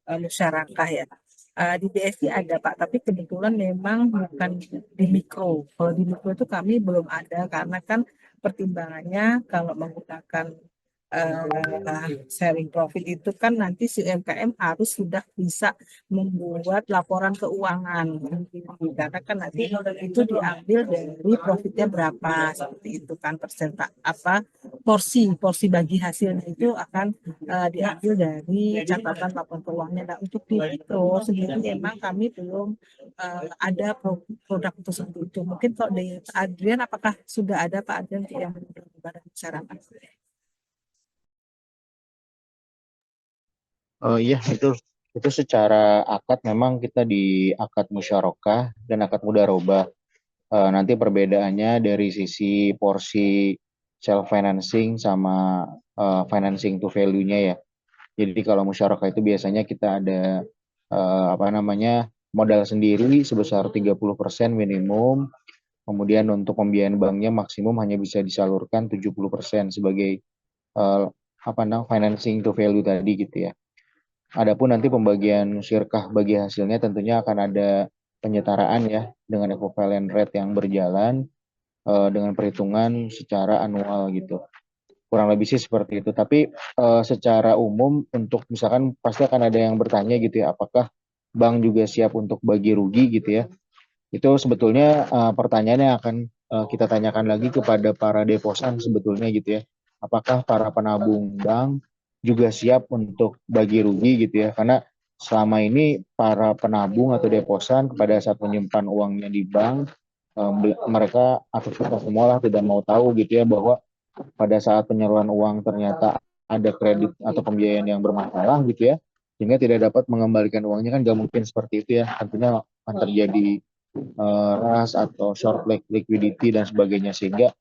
musyarakah ya. Di BSI ada Pak, tapi kebetulan memang bukan di mikro. Kalau di mikro itu kami belum ada karena kan pertimbangannya kalau menggunakan sharing profit itu kan nanti si UMKM harus sudah bisa membuat laporan keuangan karena kan nanti itu diambil dari profitnya berapa seperti itu kan persenta apa porsi porsi bagi hasilnya itu akan diambil dari catatan laporan keuangannya. Nah, untuk di mikro sendiri memang kami belum ada produk untuk seperti itu. Mungkin kalau dari Adrian, apakah sudah ada Pak Adrian yang mudah-mudahan masyarakat? Oh iya, itu secara akad memang kita di akad musyarakah dan akad mudharabah. Nanti perbedaannya dari sisi porsi self financing sama financing to value-nya ya. Jadi kalau musyarakah itu biasanya kita ada apa namanya modal sendiri sebesar 30% minimum. Kemudian untuk pembiayaan banknya maksimum hanya bisa disalurkan 70% sebagai eh, apa namanya financing to value tadi gitu ya. Adapun nanti pembagian syirkah bagi hasilnya tentunya akan ada penyetaraan ya dengan equivalent rate yang berjalan dengan perhitungan secara anual gitu. Kurang lebih sih seperti itu. Tapi secara umum untuk misalkan pasti akan ada yang bertanya gitu ya, apakah bank juga siap untuk bagi rugi gitu ya. Itu sebetulnya pertanyaan yang akan kita tanyakan lagi kepada para deposan sebetulnya gitu ya. Apakah para penabung bank juga siap untuk bagi rugi gitu ya? Karena selama ini para penabung atau deposan pada saat menyimpan uangnya di bank, mereka atau kita semua lah tidak mau tahu gitu ya bahwa pada saat penyaluran uang ternyata ada kredit atau pembiayaan yang bermasalah gitu ya, sehingga tidak dapat mengembalikan uangnya kan nggak mungkin seperti itu ya. Tentunya akan terjadi RAS atau short leg liquidity dan sebagainya sehingga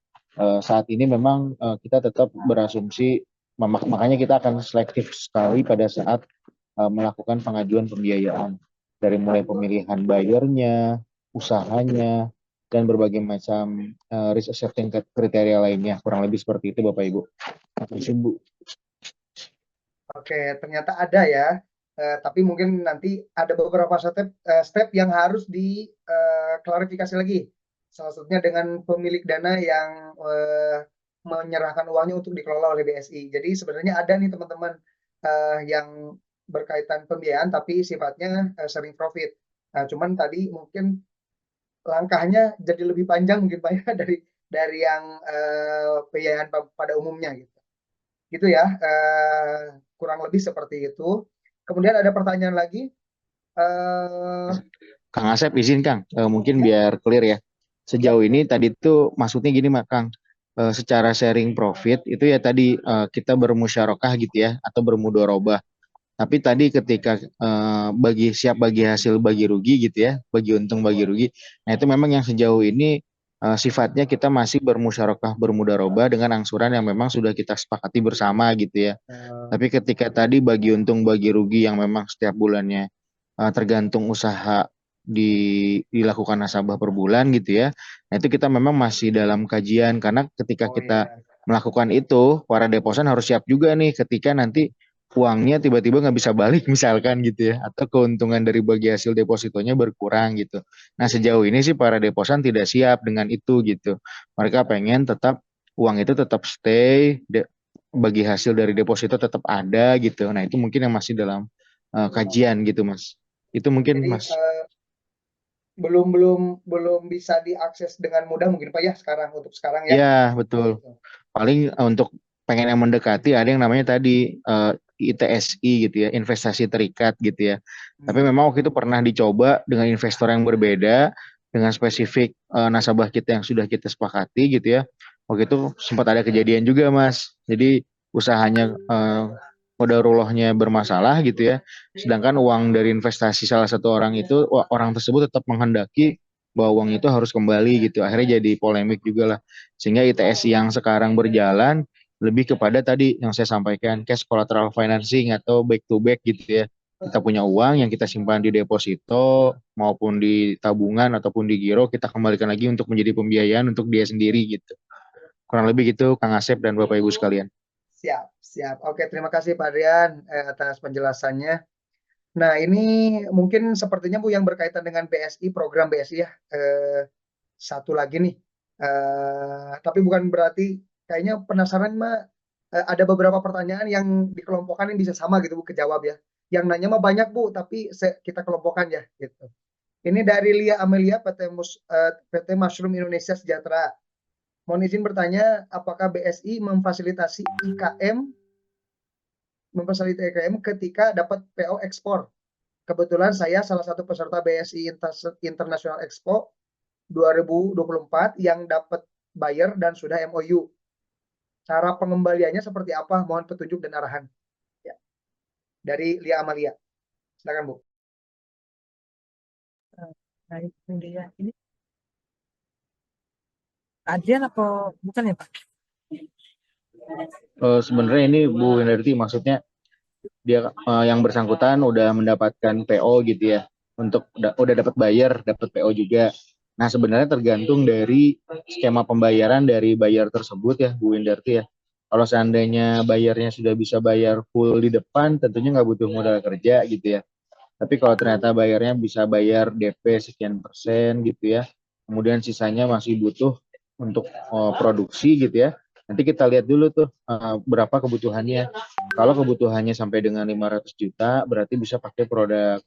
saat ini memang kita tetap berasumsi makanya kita akan selektif sekali pada saat melakukan pengajuan pembiayaan dari mulai pemilihan bayarnya, usahanya dan berbagai macam risk accepting kriteria lainnya kurang lebih seperti itu Bapak Ibu. Terima kasih Bu. Oke, ternyata ada ya. Tapi mungkin nanti ada beberapa step yang harus diklarifikasi lagi. Salah satunya dengan pemilik dana yang menyerahkan uangnya untuk dikelola oleh BSI. Jadi sebenarnya ada nih teman-teman yang berkaitan pembiayaan tapi sifatnya sharing profit. Nah, cuman tadi mungkin langkahnya jadi lebih panjang mungkin Pak ya dari yang pembiayaan pada umumnya gitu. Gitu ya, kurang lebih seperti itu. Kemudian ada pertanyaan lagi. Eh, Kang Asep izin Kang, mungkin ya, biar clear ya. ya, Sejauh ini tadi tuh maksudnya gini Mak Kang, secara sharing profit itu ya tadi kita bermusyarakah gitu ya atau bermudharabah. Tapi tadi ketika siap bagi hasil bagi rugi gitu ya, bagi untung bagi rugi. Nah itu memang yang sejauh ini sifatnya kita masih bermusyarakah bermudharabah dengan angsuran yang memang sudah kita sepakati bersama gitu ya. Tapi ketika tadi bagi untung bagi rugi yang memang setiap bulannya tergantung usaha dilakukan nasabah per bulan gitu ya. Nah itu kita memang masih dalam kajian karena ketika oh kita ya, melakukan itu, para deposan harus siap juga nih ketika nanti uangnya tiba-tiba nggak bisa balik misalkan gitu ya, atau keuntungan dari bagi hasil depositonya berkurang gitu. Nah sejauh ini sih para deposan tidak siap dengan itu gitu. Mereka pengen tetap uang itu tetap stay, bagi hasil dari deposito tetap ada gitu. Nah itu mungkin yang masih dalam kajian gitu Mas. Itu mungkin jadi Mas. belum belum belum bisa diakses dengan mudah mungkin Pak ya sekarang untuk sekarang ya. Ya betul. Gitu. Paling untuk pengen yang mendekati ada yang namanya tadi ITSI gitu ya, investasi terikat gitu ya. Tapi Hmm. memang waktu itu pernah dicoba dengan investor yang berbeda, dengan spesifik nasabah kita yang sudah kita sepakati gitu ya. Waktu itu sempat ada kejadian juga Mas. Jadi usahanya kodarullahnya bermasalah gitu ya. Sedangkan uang dari investasi salah satu orang itu, orang tersebut tetap menghendaki bahwa uang itu harus kembali gitu. Akhirnya jadi polemik juga lah. Sehingga ITSI yang sekarang berjalan lebih kepada tadi yang saya sampaikan cash collateral financing atau back to back gitu ya. Kita punya uang yang kita simpan di deposito maupun di tabungan ataupun di giro kita kembalikan lagi untuk menjadi pembiayaan untuk dia sendiri gitu. Kurang lebih gitu Kang Asep dan Bapak Ibu sekalian. Siap, siap. Oke, terima kasih Pak Adrian atas penjelasannya. Nah, ini mungkin sepertinya Bu yang berkaitan dengan BSI, program BSI ya. Satu lagi nih, tapi bukan berarti kayaknya penasaran mah ada beberapa pertanyaan yang dikelompokkan yang bisa sama gitu Bu kejawab ya. Yang nanya mah banyak Bu, tapi kita kelompokkan ya gitu. Ini dari Lia Amelia PT Mushroom Indonesia Sejahtera. Mohon izin bertanya, apakah BSI memfasilitasi IKM ketika dapat PO ekspor? Kebetulan saya salah satu peserta BSI International Expo 2024 yang dapat buyer dan sudah MOU. Cara pengembaliannya seperti apa? Mohon petunjuk dan arahan. Ya. Dari Lia Amalia. Silakan Bu. Nah, itu dia. Ini Adrian apa bukan ya Pak? Sebenarnya ini Bu Windarti maksudnya dia yang bersangkutan udah mendapatkan PO gitu ya, untuk udah dapat buyer, dapat PO juga. Nah sebenarnya tergantung dari skema pembayaran dari buyer tersebut ya Bu Windarti ya. Kalau seandainya bayarnya sudah bisa bayar full di depan, tentunya nggak butuh modal kerja gitu ya. Tapi kalau ternyata bayarnya bisa bayar DP sekian persen gitu ya, kemudian sisanya masih butuh untuk produksi gitu ya. Nanti kita lihat dulu tuh berapa kebutuhannya. Kalau kebutuhannya sampai dengan 500 juta, berarti bisa pakai produk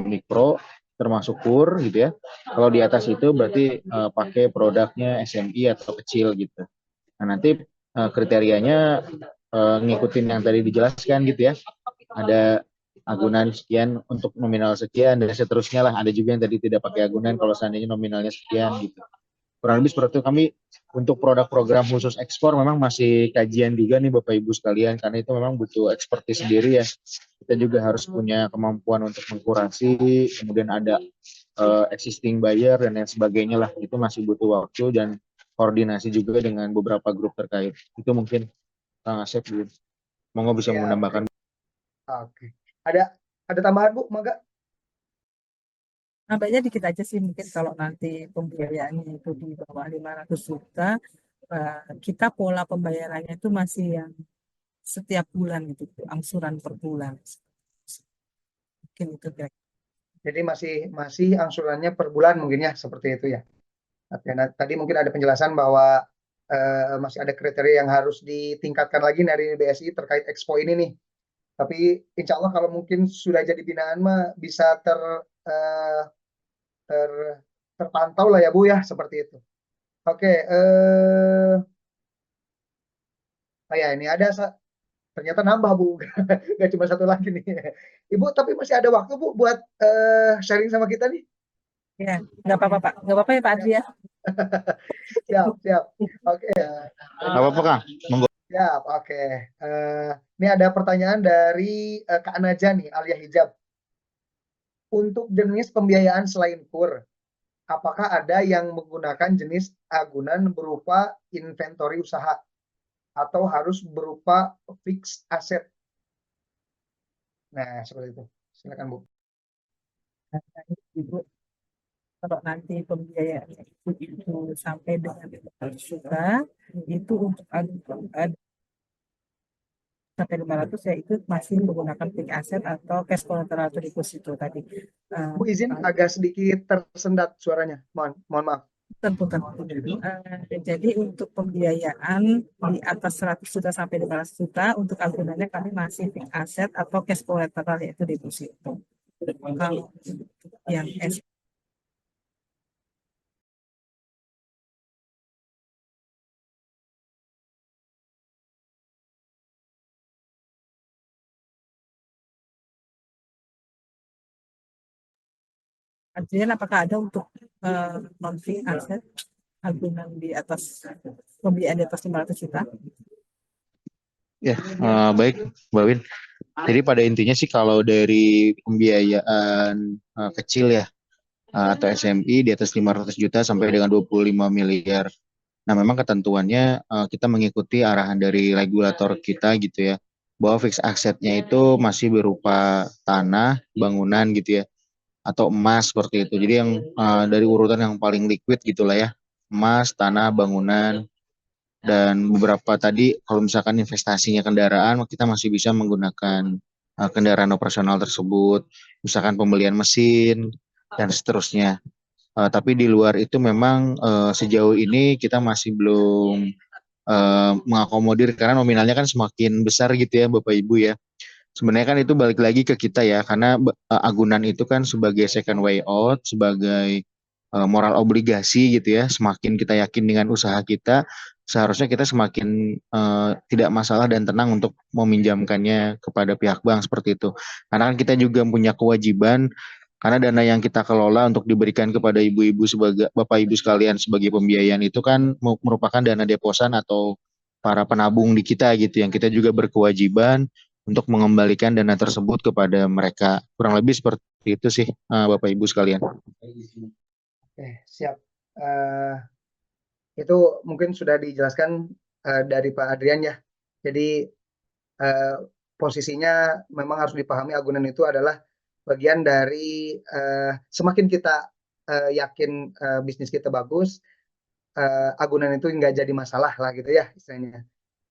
mikro termasuk kur gitu ya. Kalau di atas itu berarti pakai produknya SMI atau kecil gitu. Nah nanti kriterianya ngikutin yang tadi dijelaskan gitu ya. Ada agunan sekian untuk nominal sekian dan seterusnya lah. Ada juga yang tadi tidak pakai agunan kalau seandainya nominalnya sekian gitu. Kurang lebih seperti itu. Kami untuk produk program khusus ekspor memang masih kajian juga nih Bapak Ibu sekalian, karena itu memang butuh ekspertis sendiri ya. Kita juga harus punya kemampuan untuk mengkurasi, kemudian ada existing buyer dan lain sebagainya lah. Itu masih butuh waktu dan koordinasi juga dengan beberapa grup terkait. Itu mungkin Kang Asep gitu. Monggo bisa Ya, menambahkan. oke. Ada tambahan Bu, Mangga? Nampaknya dikit aja sih mungkin kalau nanti pembiayaannya itu di bawah 500 juta, kita pola pembayarannya itu masih yang setiap bulan gitu, angsuran per bulan. Mungkin itu kira. Jadi masih angsurannya per bulan mungkin ya, seperti itu ya. Oke, nah, tadi mungkin ada penjelasan bahwa masih ada kriteria yang harus ditingkatkan lagi dari BSI terkait Expo ini nih. Tapi insya Allah kalau mungkin sudah jadi binaan mah bisa eh, ter, terpantau lah ya Bu ya, seperti itu. Oke, oh ya ini ada ternyata nambah Bu, nggak cuma satu lagi nih. Ibu tapi masih ada waktu Bu buat sharing sama kita nih. Ya, nggak apa-apa Pak, nggak apa-apa ya Pak Adri ya. Siap, siap. Oke, Apa-apa Kang? Monggo. siap. Oke. Ini ada pertanyaan dari Kak Naja nih, Alia Hijab. Untuk jenis pembiayaan selain KUR, apakah ada yang menggunakan jenis agunan berupa inventory usaha atau harus berupa fixed asset? Nah, seperti itu. Silakan Bu. Ibu, kalau nanti pembiayaannya itu sampai dengan 500 juta, itu untuk sampai 500 ya itu masih menggunakan fixed asset atau cash collateral atau deposito tadi. Bu izin agak sedikit tersendat suaranya. Mohon maaf. Tentu, tentu. Jadi untuk pembiayaan di atas 100 juta sampai 500 juta, untuk agunannya kami masih fixed asset atau cash collateral yaitu deposito. Kalau yang Adrian, apakah ada untuk non fixed asset agunan di atas pembiayaan di atas 500 juta? Ya, baik, Mbak Win. Jadi pada intinya sih kalau dari pembiayaan kecil ya, atau SMI di atas 500 juta sampai dengan 25 miliar. Nah, memang ketentuannya kita mengikuti arahan dari regulator kita gitu ya, bahwa fixed assetnya itu masih berupa tanah, bangunan gitu ya, atau emas seperti itu. Jadi yang dari urutan yang paling liquid gitulah ya, emas, tanah, bangunan, dan beberapa tadi kalau misalkan investasinya kendaraan kita masih bisa menggunakan kendaraan operasional tersebut, misalkan pembelian mesin dan seterusnya. Tapi di luar itu memang sejauh ini kita masih belum mengakomodir karena nominalnya kan semakin besar gitu ya Bapak Ibu ya. Sebenarnya kan itu balik lagi ke kita ya, karena agunan itu kan sebagai second way out, sebagai moral obligasi gitu ya. Semakin kita yakin dengan usaha kita, seharusnya kita semakin tidak masalah dan tenang untuk meminjamkannya kepada pihak bank seperti itu. Karena kan kita juga punya kewajiban, karena dana yang kita kelola untuk diberikan kepada ibu-ibu sebagai bapak ibu sekalian sebagai pembiayaan itu kan merupakan dana deposan atau para penabung di kita gitu, yang kita juga berkewajiban untuk mengembalikan dana tersebut kepada mereka. Kurang lebih seperti itu sih, Bapak Ibu sekalian. Oke, siap. Eh, itu mungkin sudah dijelaskan dari Pak Adrian ya. Jadi posisinya memang harus dipahami agunan itu adalah bagian dari semakin kita yakin bisnis kita bagus, agunan itu nggak jadi masalah lah gitu ya istilahnya.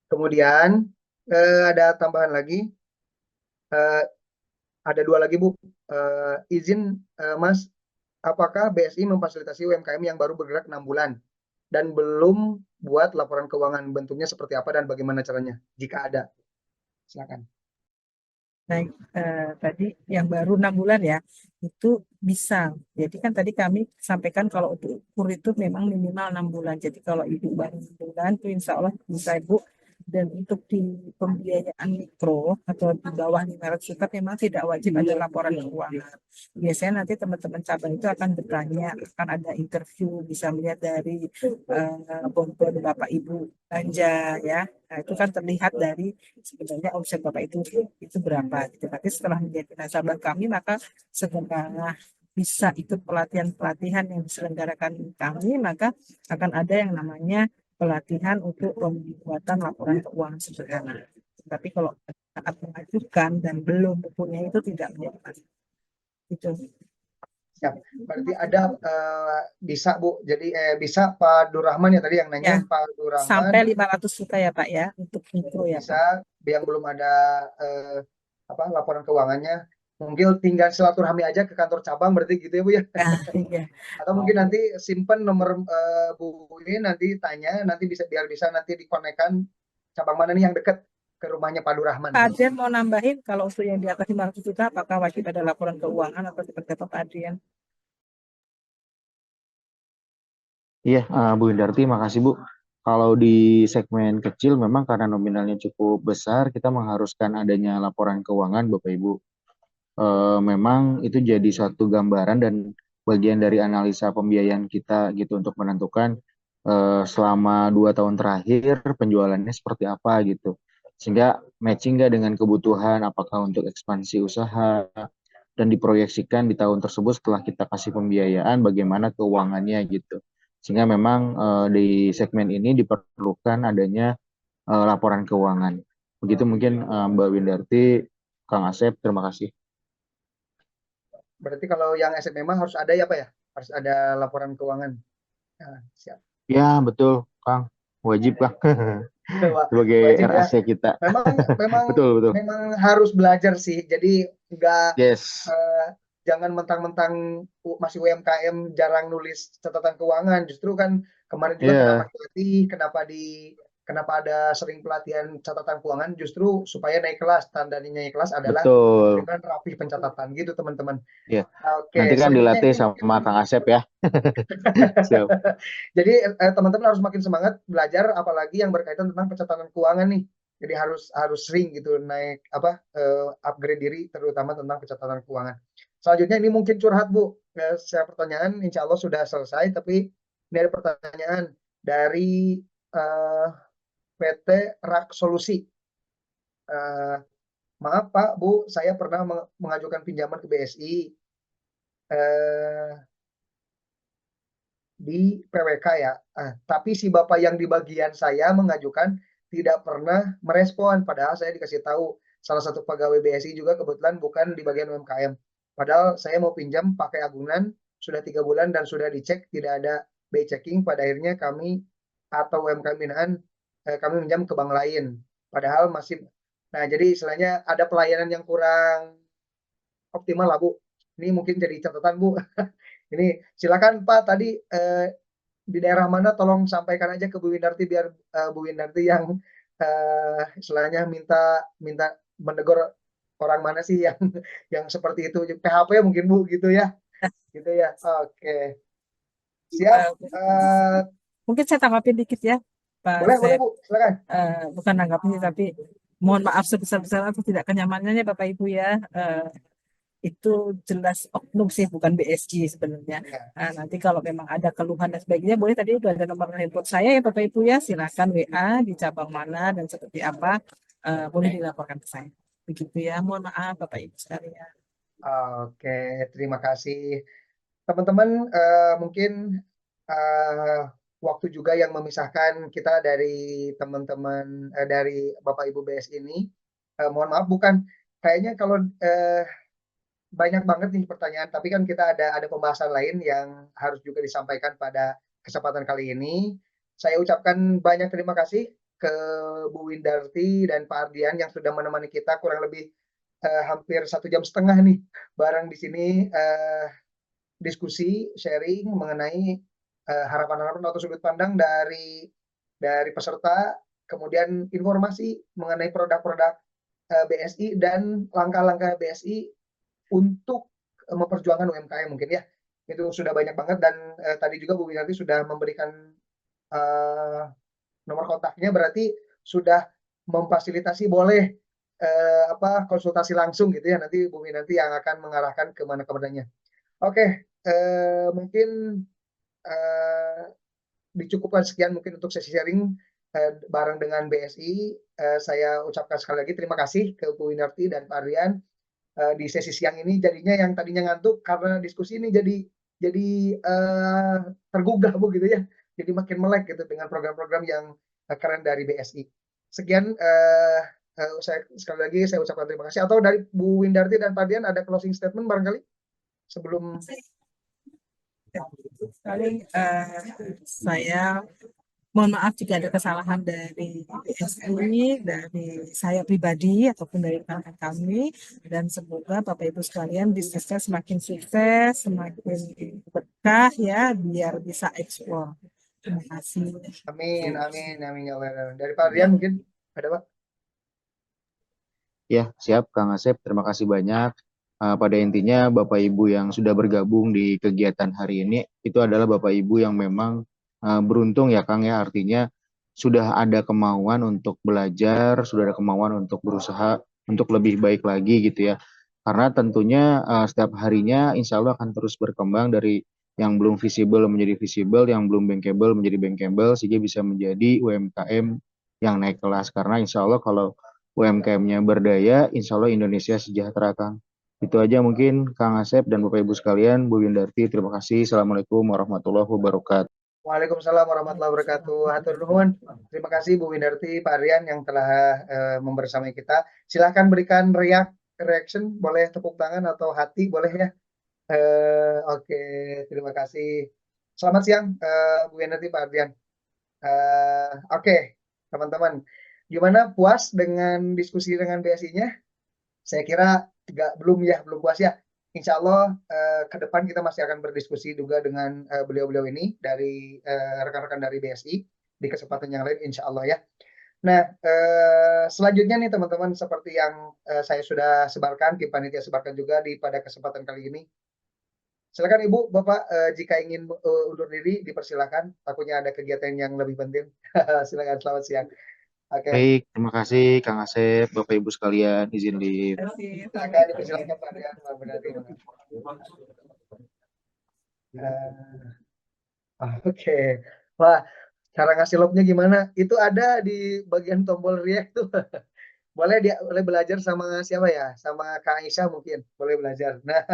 Kemudian ada tambahan lagi, ada dua lagi Bu, izin Mas, apakah BSI memfasilitasi UMKM yang baru bergerak 6 bulan dan belum buat laporan keuangan, bentuknya seperti apa dan bagaimana caranya jika ada? Silakan. Baik, tadi yang baru 6 bulan ya, itu bisa. Jadi kan tadi kami sampaikan kalau untuk ukur itu memang minimal 6 bulan. Jadi kalau ibu baru 6 bulan, itu insya Allah bisa ibu. Dan untuk di pembiayaan mikro atau di bawah 500 juta memang tidak wajib ada laporan keuangan. Biasanya nanti teman-teman cabang itu akan bertanya, akan ada interview, bisa melihat dari bonbon Bapak Ibu belanja ya. Nah, itu kan terlihat dari sebenarnya omset Bapak itu berapa gitu. Tapi setelah menjadi nasabah kami maka setelah bisa ikut pelatihan-pelatihan yang diselenggarakan kami, maka akan ada yang namanya pelatihan untuk pembuatan laporan keuangan sederhana. Tapi kalau saat mengajukan dan belum mempunyai itu tidak menjadi masalah. Itu. Siap. Berarti ada bisa Bu. Jadi bisa Pak Durrahman ya tadi yang nanya, Ya, Pak Durrahman sampai 500 juta ya Pak ya untuk mikro ya bisa Pak. yang belum ada laporan keuangannya. Mungkin tinggal silaturahmi aja ke kantor cabang berarti gitu ya Bu ya. Iya. Atau mungkin nanti simpen nomor Bu ini, nanti tanya, nanti biar bisa nanti dikonekkan cabang mana nih yang dekat ke rumahnya Pak Durrahman. Pak Adrian mau nambahin kalau untuk yang di atas 500 juta apakah wajib ada laporan keuangan atau seperti apa Pak Adrian? Iya, Bu Indarti, makasih Bu. Kalau di segmen kecil memang karena nominalnya cukup besar, kita mengharuskan adanya laporan keuangan, Bapak Ibu. Memang itu jadi satu gambaran dan bagian dari analisa pembiayaan kita gitu untuk menentukan selama 2 tahun terakhir penjualannya seperti apa gitu. Sehingga matching nggak dengan kebutuhan, apakah untuk ekspansi usaha, dan diproyeksikan di tahun tersebut setelah kita kasih pembiayaan bagaimana keuangannya gitu. Sehingga memang di segmen ini diperlukan adanya laporan keuangan. Begitu mungkin Mbak Windarti, Kang Asep, terima kasih. Berarti kalau yang SMMA harus ada ya Pak ya? Harus ada laporan keuangan. Nah, siap. Ya, betul, Kang. Wajib, Kang. Sebagai Wajib ya. RAC kita. Memang Betul. harus belajar sih. Jadi nggak Yes. jangan mentang-mentang masih UMKM jarang nulis catatan keuangan. Justru kan kemarin juga kenapa Iya, dilatih, kenapa ada sering pelatihan catatan keuangan, justru supaya naik kelas. Tandanya naik kelas adalah betul. dengan rapi pencatatan gitu teman-teman. Iya. Nanti Oke, kan selanjutnya dilatih ini mungkin sama Kang Asep ya. Siap. jadi teman-teman harus makin semangat belajar, apalagi yang berkaitan tentang pencatatan keuangan nih. Jadi harus sering gitu naik upgrade diri, terutama tentang pencatatan keuangan. Selanjutnya ini mungkin curhat Bu. Saya pertanyaan, insya Allah sudah selesai, tapi ini ada pertanyaan dari PT Rak Solusi. Maaf Pak, Bu, saya pernah mengajukan pinjaman ke BSI di PWK ya. Tapi si bapak yang di bagian saya mengajukan tidak pernah merespon. Padahal saya dikasih tahu salah satu pegawai BSI juga kebetulan bukan di bagian UMKM. Padahal saya mau pinjam pakai agunan sudah 3 bulan dan sudah dicek tidak ada BI checking. Pada akhirnya kami atau UMKM binaan kami pinjam ke bank lain. Padahal masih Nah, jadi istilahnya ada pelayanan yang kurang optimal lah Bu. Ini mungkin jadi catatan Bu. Ini silakan Pak tadi di daerah mana tolong sampaikan aja ke Bu Windarti biar Bu Windarti yang istilahnya minta minta menegur orang mana sih yang yang seperti itu PHP mungkin Bu gitu ya. Gitu ya. Oke. Siap. Eh, mungkin saya tanggapin dikit ya, Pak Boleh Sep. Bu, silakan. Bukan nanggapin sih, tapi mohon maaf sebesar-besar atas tidak kenyamanannya Bapak Ibu ya. Itu jelas oknum sih, bukan BSG sebenarnya. Ya. Nanti kalau memang ada keluhan dan sebagainya, boleh, tadi itu ada nomor handphone saya ya Bapak Ibu ya, silakan WA di cabang mana dan seperti apa, boleh dilaporkan ke saya. Begitu ya, mohon maaf Bapak Ibu sekalian. Oke, terima kasih. Teman-teman, mungkin waktu juga yang memisahkan kita dari teman-teman dari Bapak Ibu BS ini. Mohon maaf, bukan kayaknya kalau banyak banget nih pertanyaan, tapi kan kita ada pembahasan lain yang harus juga disampaikan pada kesempatan kali ini. Saya ucapkan banyak terima kasih ke Bu Windarti dan Pak Ardian yang sudah menemani kita kurang lebih hampir 1,5 jam nih bareng di sini diskusi sharing mengenai harapan-harapan atau sudut pandang dari peserta, kemudian informasi mengenai produk-produk BSI dan langkah-langkah BSI untuk memperjuangkan UMKM mungkin ya. Itu sudah banyak banget dan tadi juga Bu Winarti sudah memberikan nomor kontaknya, berarti sudah memfasilitasi boleh konsultasi langsung gitu ya, nanti Bu Winarti yang akan mengarahkan kemana kemananya. Oke, mungkin dicukupkan sekian mungkin untuk sesi sharing bareng dengan BSI. Saya ucapkan sekali lagi terima kasih ke Bu Winarti dan Pak Ardian di sesi siang ini. Jadinya yang tadinya ngantuk karena diskusi ini jadi tergugah Bu gitu ya. Jadi makin melek gitu dengan program-program yang keren dari BSI. Sekian saya sekali lagi saya ucapkan terima kasih. Atau dari Bu Windarti dan Pak Ardian ada closing statement barangkali sebelum Sekali saya mohon maaf jika ada kesalahan dari BSI, dari saya pribadi ataupun dari rekan kami, dan semoga Bapak Ibu sekalian bisnisnya semakin sukses, semakin berkah ya, biar bisa ekspor. Terima kasih. amin, amin, amin ya Allah. Dari Pak Ardian mungkin ada Pak? Ya, siap Kang Asep. Terima kasih banyak. Pada intinya Bapak Ibu yang sudah bergabung di kegiatan hari ini itu adalah Bapak Ibu yang memang beruntung ya Kang ya. Artinya sudah ada kemauan untuk belajar, sudah ada kemauan untuk berusaha untuk lebih baik lagi gitu ya. Karena tentunya setiap harinya insya Allah akan terus berkembang dari yang belum visible menjadi visible, yang belum bankable menjadi bankable, sehingga bisa menjadi UMKM yang naik kelas. Karena insya Allah kalau UMKM-nya berdaya, insya Allah Indonesia sejahtera, Kang. Itu aja mungkin Kang Asep dan Bapak Ibu sekalian, Bu Windarti, terima kasih. Assalamualaikum warahmatullahi wabarakatuh. Waalaikumsalam warahmatullahi wabarakatuh. Hatur nuhun. Terima kasih Bu Windarti, Pak Aryan yang telah membersamai kita. Silahkan berikan reaction, boleh tepuk tangan atau hati, boleh ya. Oke, terima kasih. Selamat siang, Bu Windarti, Pak Aryan. Oke, teman-teman. Gimana, puas dengan diskusi dengan BSI-nya? Saya kira belum puas ya. Insya Allah ke depan kita masih akan berdiskusi juga dengan beliau-beliau ini dari rekan-rekan dari BSI di kesempatan yang lain insya Allah ya. Nah, selanjutnya nih teman-teman, seperti yang saya sudah sebarkan, Kim Panitia sebarkan juga pada kesempatan kali ini. Silakan Ibu, Bapak, jika ingin undur diri dipersilakan. Takutnya ada kegiatan yang lebih penting. Silakan, selamat siang. Oke, Baik, terima kasih Kang Asep, Bapak Ibu sekalian, izin live. silakan dipersilakan Pak Rian, Pak Bernardi. Oke, wah, cara ngasih love-nya gimana? Itu ada di bagian tombol react tuh. Boleh belajar sama siapa ya? Sama Kak Aisyah mungkin. Boleh belajar. Nah,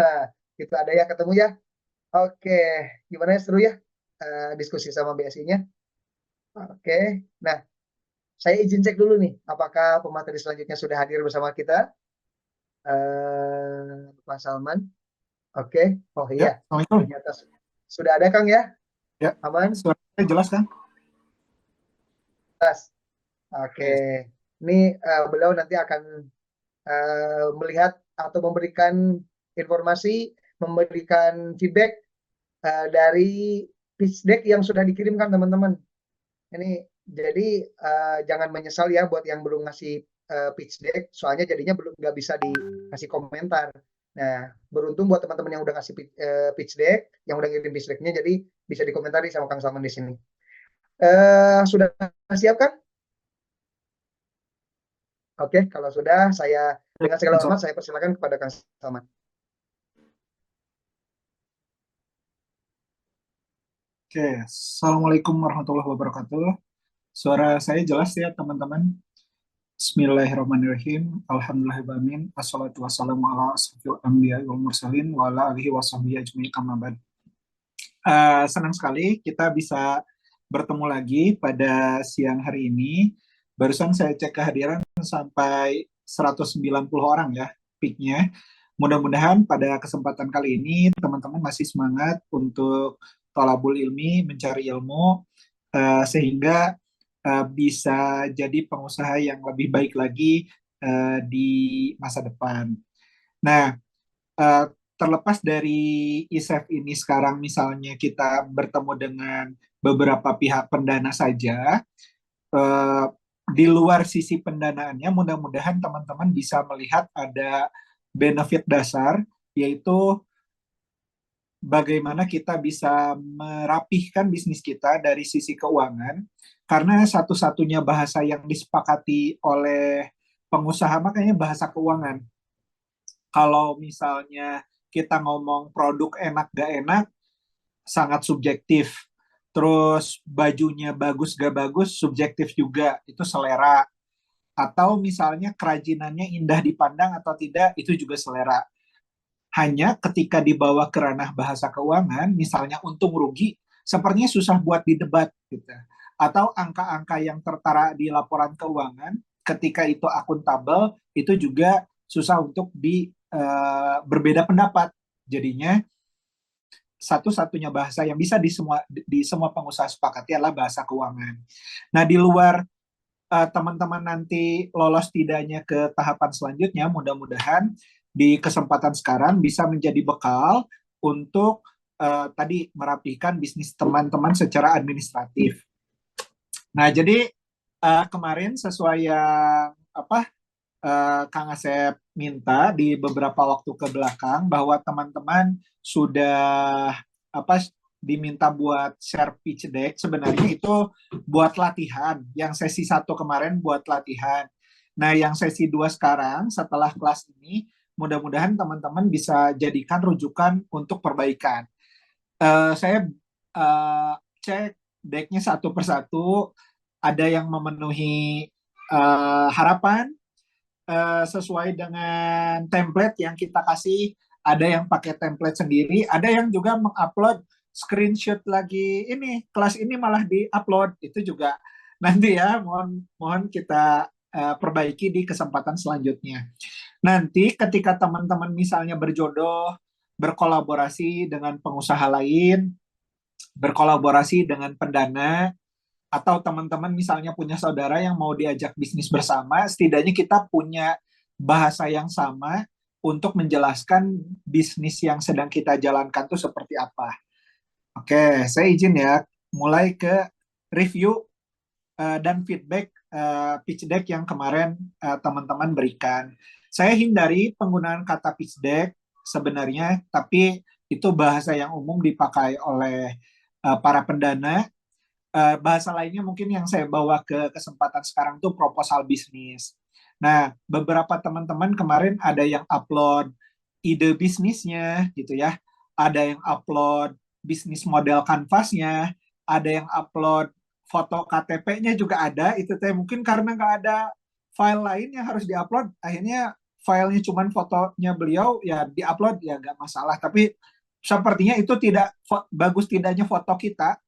itu ada ya, ketemu ya. Oke, gimana ya, seru ya diskusi sama BSI-nya? Oke, nah saya izin cek dulu nih, apakah pemateri selanjutnya sudah hadir bersama kita? Pak Salman. Oke, oh Ya, iya, Assalamualaikum. ternyata sudah ada Kang ya? Ya, Aman? suaranya jelas kan? Jelas. Oke. Ini beliau nanti akan melihat atau memberikan informasi, memberikan feedback dari pitch deck yang sudah dikirimkan teman-teman. Ini jadi jangan menyesal ya buat yang belum ngasih pitch deck, soalnya jadinya belum nggak bisa dikasih komentar. Nah, beruntung buat teman-teman yang udah ngasih pitch deck, yang udah ngirim pitch decknya, jadi bisa dikomentari sama Kang Salman di sini. Sudah siap kan? Oke, kalau sudah, saya dengan segala hormat saya persilakan kepada Kang Salman. Oke, Assalamualaikum warahmatullahi wabarakatuh. Suara saya jelas ya teman-teman? Bismillahirrahmanirrahim. Alhamdulillahirrahmanirrahim. Assalatu wassalamu ala asrofil anbiya wal mursalin wa ala alihi wa sahbihi ajma'in amma ba'd. Senang sekali kita bisa bertemu lagi pada siang hari ini. Barusan saya cek kehadiran sampai 190 orang ya peak-nya. Mudah-mudahan pada kesempatan kali ini teman-teman masih semangat untuk thalabul ilmi, mencari ilmu, sehingga bisa jadi pengusaha yang lebih baik lagi di masa depan. Nah, uh, terlepas dari ISEF ini sekarang misalnya kita bertemu dengan beberapa pihak pendana saja, uh, di luar sisi pendanaannya mudah-mudahan teman-teman bisa melihat ada benefit dasar, yaitu bagaimana kita bisa merapihkan bisnis kita dari sisi keuangan, karena satu-satunya bahasa yang disepakati oleh pengusaha makanya bahasa keuangan. Kalau misalnya kita ngomong produk enak gak enak, sangat subjektif. Terus bajunya bagus gak bagus, subjektif juga, itu selera. Atau misalnya kerajinannya indah dipandang atau tidak, itu juga selera. Hanya ketika dibawa ke ranah bahasa keuangan, misalnya untung rugi, sepertinya susah buat didebat gitu. Atau angka-angka yang tertera di laporan keuangan, ketika itu akuntabel, itu juga susah untuk berbeda pendapat. Jadinya satu-satunya bahasa yang bisa di semua pengusaha sepakati adalah bahasa keuangan. Nah, di luar teman-teman nanti lolos tidaknya ke tahapan selanjutnya, mudah-mudahan di kesempatan sekarang bisa menjadi bekal untuk tadi merapikan bisnis teman-teman secara administratif. Nah, jadi kemarin sesuai yang Kang Asep minta di beberapa waktu ke belakang bahwa teman-teman sudah diminta buat share pitch deck. Sebenarnya itu buat latihan. Yang sesi 1 kemarin buat latihan. Nah, yang sesi 2 sekarang setelah kelas ini, mudah-mudahan teman-teman bisa jadikan rujukan untuk perbaikan. Saya cek decknya satu persatu, ada yang memenuhi harapan, sesuai dengan template yang kita kasih. Ada yang pakai template sendiri, ada yang juga mengupload screenshot lagi, ini kelas ini malah diupload. Itu juga nanti ya, mohon kita perbaiki di kesempatan selanjutnya. Nanti ketika teman-teman misalnya berjodoh, berkolaborasi dengan pengusaha lain, berkolaborasi dengan pendana, atau teman-teman misalnya punya saudara yang mau diajak bisnis bersama, setidaknya kita punya bahasa yang sama untuk menjelaskan bisnis yang sedang kita jalankan itu seperti apa. Oke, saya izin ya, mulai ke review dan feedback pitch deck yang kemarin teman-teman berikan. Saya hindari penggunaan kata pitch deck sebenarnya, tapi itu bahasa yang umum dipakai oleh para pendana. Bahasa lainnya mungkin yang saya bawa ke kesempatan sekarang tuh proposal bisnis. Nah, beberapa teman-teman kemarin ada yang upload ide bisnisnya gitu ya, ada yang upload bisnis model kanvasnya, ada yang upload foto KTP-nya juga ada. Itu teh mungkin karena nggak ada file lain yang harus diupload, akhirnya filenya cuma fotonya beliau, ya diupload ya nggak masalah. Tapi sepertinya itu tidak bagus tidaknya foto kita,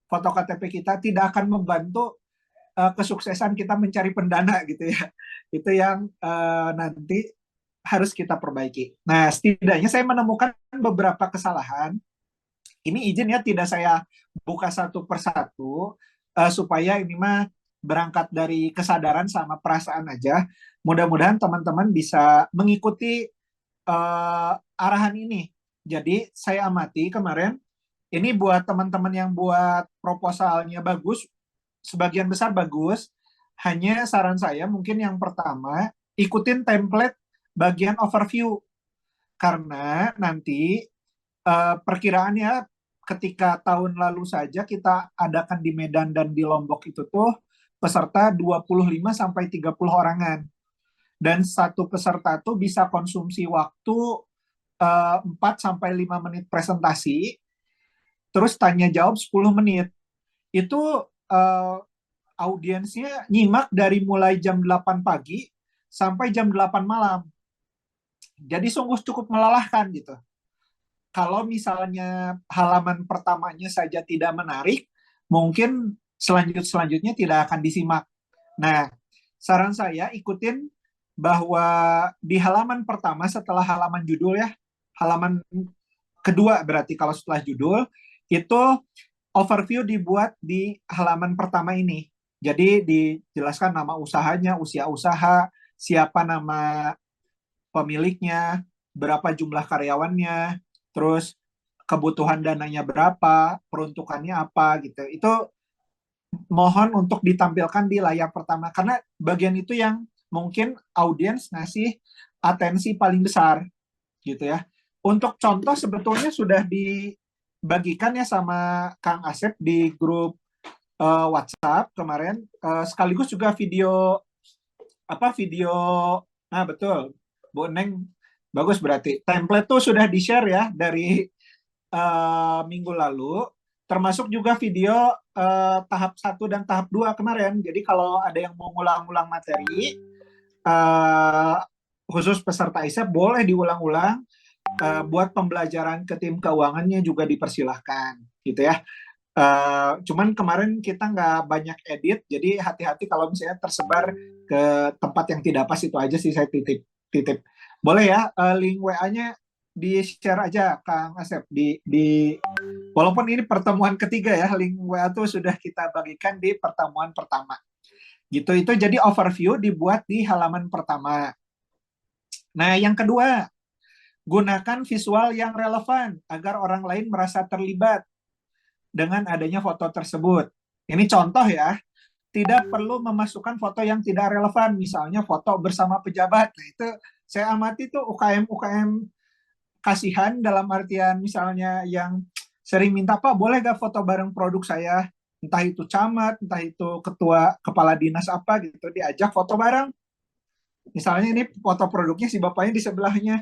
foto KTP kita tidak akan membantu kesuksesan kita mencari pendana gitu ya. Itu yang nanti harus kita perbaiki. Nah, setidaknya saya menemukan beberapa kesalahan. Ini izin ya tidak saya buka satu persatu supaya ini mah berangkat dari kesadaran sama perasaan aja. Mudah-mudahan teman-teman bisa mengikuti arahan ini. Jadi saya amati kemarin, ini buat teman-teman yang buat proposalnya bagus, sebagian besar bagus. Hanya saran saya mungkin yang pertama, ikutin template bagian overview. Karena nanti perkiraannya ketika tahun lalu saja kita adakan di Medan dan di Lombok itu tuh peserta 25 sampai 30 orangan. Dan satu peserta tuh bisa konsumsi waktu 4 sampai 5 menit presentasi, terus tanya jawab 10 menit. Itu audiensnya nyimak dari mulai jam 8 pagi sampai jam 8 malam. Jadi sungguh cukup melelahkan gitu. Kalau misalnya halaman pertamanya saja tidak menarik, mungkin selanjutnya tidak akan disimak. Nah, saran saya ikutin bahwa di halaman pertama setelah halaman judul ya, halaman kedua berarti kalau setelah judul, itu overview dibuat di halaman pertama ini. Jadi dijelaskan nama usahanya, usia usaha, siapa nama pemiliknya, berapa jumlah karyawannya, terus kebutuhan dananya berapa, peruntukannya apa gitu. Itu mohon untuk ditampilkan di layar pertama karena bagian itu yang mungkin audiens ngasih atensi paling besar gitu ya. Untuk contoh sebetulnya sudah dibagikan ya sama Kang Asep di grup WhatsApp kemarin, sekaligus juga video video. Nah betul, Bu Neng, bagus berarti template tuh sudah di-share ya dari minggu lalu, termasuk juga video tahap 1 dan tahap 2 kemarin. Jadi kalau ada yang mau ngulang-ulang materi, khusus peserta ISEP boleh diulang-ulang. Buat pembelajaran ke tim keuangannya juga dipersilahkan, gitu ya. Cuman kemarin kita nggak banyak edit, jadi hati-hati kalau misalnya tersebar ke tempat yang tidak pas, itu aja sih saya titip. Boleh ya, link WA-nya di-share aja Kang Asep walaupun ini pertemuan ketiga ya, link WA tuh sudah kita bagikan di pertemuan pertama. Gitu, itu jadi overview dibuat di halaman pertama. Nah, yang kedua, gunakan visual yang relevan agar orang lain merasa terlibat dengan adanya foto tersebut. Ini contoh ya, tidak perlu memasukkan foto yang tidak relevan, misalnya foto bersama pejabat. Nah, itu saya amati tuh UKM kasihan dalam artian misalnya yang sering minta, Pak boleh gak foto bareng produk saya, entah itu camat, entah itu ketua kepala dinas apa gitu, diajak foto bareng. Misalnya ini foto produknya si bapaknya di sebelahnya.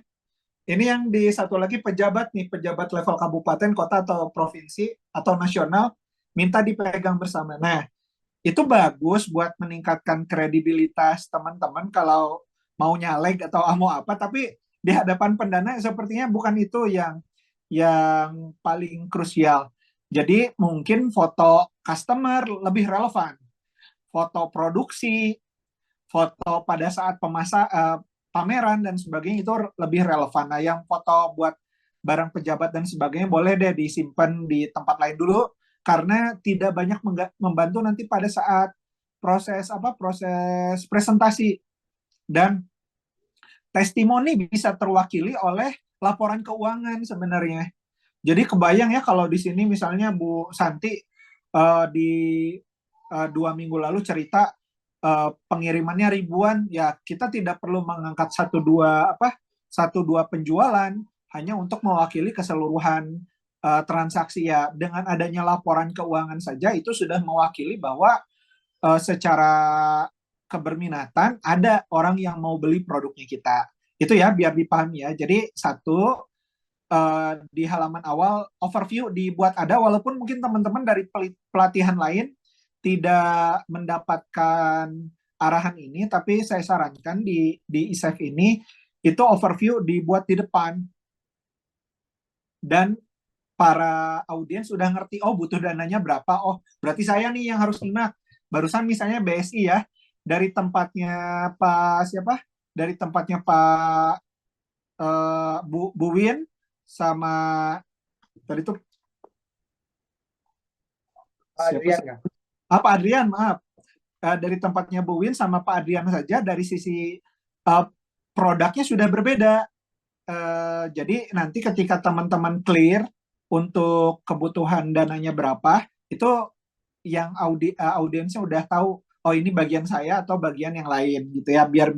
Ini yang di satu lagi pejabat nih, pejabat level kabupaten, kota, atau provinsi, atau nasional, minta dipegang bersama. Nah, itu bagus buat meningkatkan kredibilitas teman-teman kalau mau nyaleg atau mau apa, tapi di hadapan pendana sepertinya bukan itu yang paling krusial. Jadi mungkin foto customer lebih relevan, foto produksi, foto pada saat pameran dan sebagainya itu lebih relevan. Nah, yang foto buat barang pejabat dan sebagainya boleh deh disimpan di tempat lain dulu karena tidak banyak membantu nanti pada saat proses presentasi. Dan testimoni bisa terwakili oleh laporan keuangan sebenarnya. Jadi kebayang ya kalau di sini misalnya Bu Santi di 2 minggu lalu cerita pengirimannya ribuan, ya kita tidak perlu mengangkat satu dua penjualan hanya untuk mewakili keseluruhan transaksi ya. Dengan adanya laporan keuangan saja itu sudah mewakili bahwa secara keberminatan ada orang yang mau beli produknya kita. Itu ya biar dipahami ya. Jadi satu, di halaman awal overview dibuat ada, walaupun mungkin teman-teman dari pelatihan lain tidak mendapatkan arahan ini, tapi saya sarankan di ISEF ini itu overview dibuat di depan dan para audiens sudah ngerti, oh butuh dananya berapa, oh berarti saya nih yang harus nyimak. Barusan misalnya BSI ya, dari tempatnya dari tempatnya Pak Bu Win sama tadi itu Adrian kan? Pak Adrian, maaf. dari tempatnya Bu Win sama Pak Adrian saja dari sisi produknya sudah berbeda. Jadi nanti ketika teman-teman clear untuk kebutuhan dananya berapa, itu yang audiensnya udah tahu, oh ini bagian saya atau bagian yang lain gitu ya, biar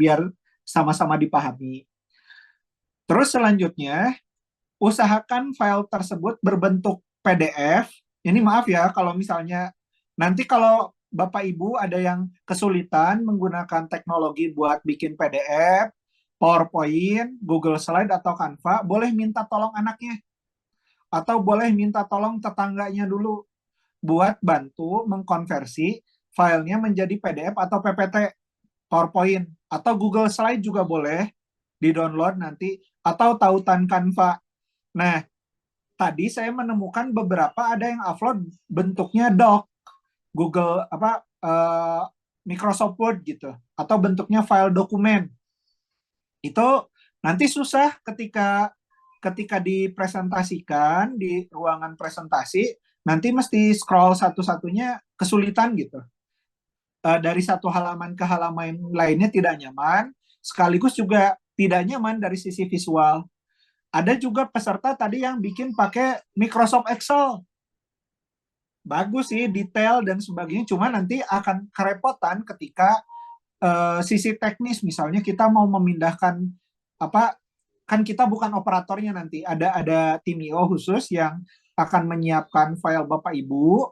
sama-sama dipahami. Terus selanjutnya, usahakan file tersebut berbentuk PDF. Ini maaf ya kalau misalnya nanti kalau Bapak Ibu ada yang kesulitan menggunakan teknologi buat bikin PDF, PowerPoint, Google Slide atau Canva, boleh minta tolong anaknya atau boleh minta tolong tetangganya dulu buat bantu mengkonversi filenya menjadi PDF atau PPT, PowerPoint atau Google Slide juga boleh di-download nanti atau tautan Canva. Nah, tadi saya menemukan beberapa ada yang upload bentuknya doc, Google Microsoft Word gitu, atau bentuknya file dokumen. Itu nanti susah ketika dipresentasikan di ruangan presentasi, nanti mesti scroll satu-satunya kesulitan gitu. Dari satu halaman ke halaman lainnya tidak nyaman, sekaligus juga tidak nyaman dari sisi visual. Ada juga peserta tadi yang bikin pakai Microsoft Excel. Bagus sih, detail dan sebagainya, cuma nanti akan kerepotan ketika sisi teknis, misalnya kita mau memindahkan kan kita bukan operatornya, nanti ada tim IO khusus yang akan menyiapkan file Bapak Ibu,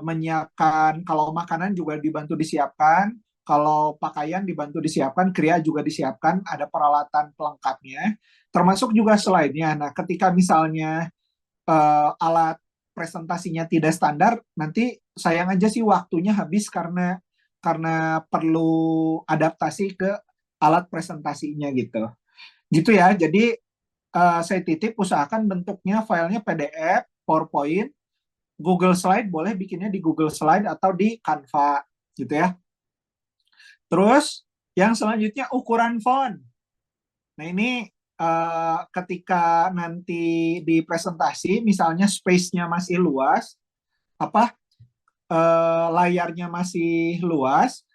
menyiapkan kalau makanan juga dibantu disiapkan, kalau pakaian dibantu disiapkan, kriya juga disiapkan, ada peralatan pelengkapnya, termasuk juga slide-nya. Nah, ketika misalnya alat presentasinya tidak standar, nanti sayang aja sih waktunya habis karena perlu adaptasi ke alat presentasinya gitu. Gitu ya. Jadi saya titip usahakan bentuknya filenya PDF, PowerPoint, Google Slide, boleh bikinnya di Google Slide atau di Canva gitu ya. Terus yang selanjutnya ukuran font. Nah, ini ketika nanti di presentasi misalnya space-nya masih luas, layarnya masih luas,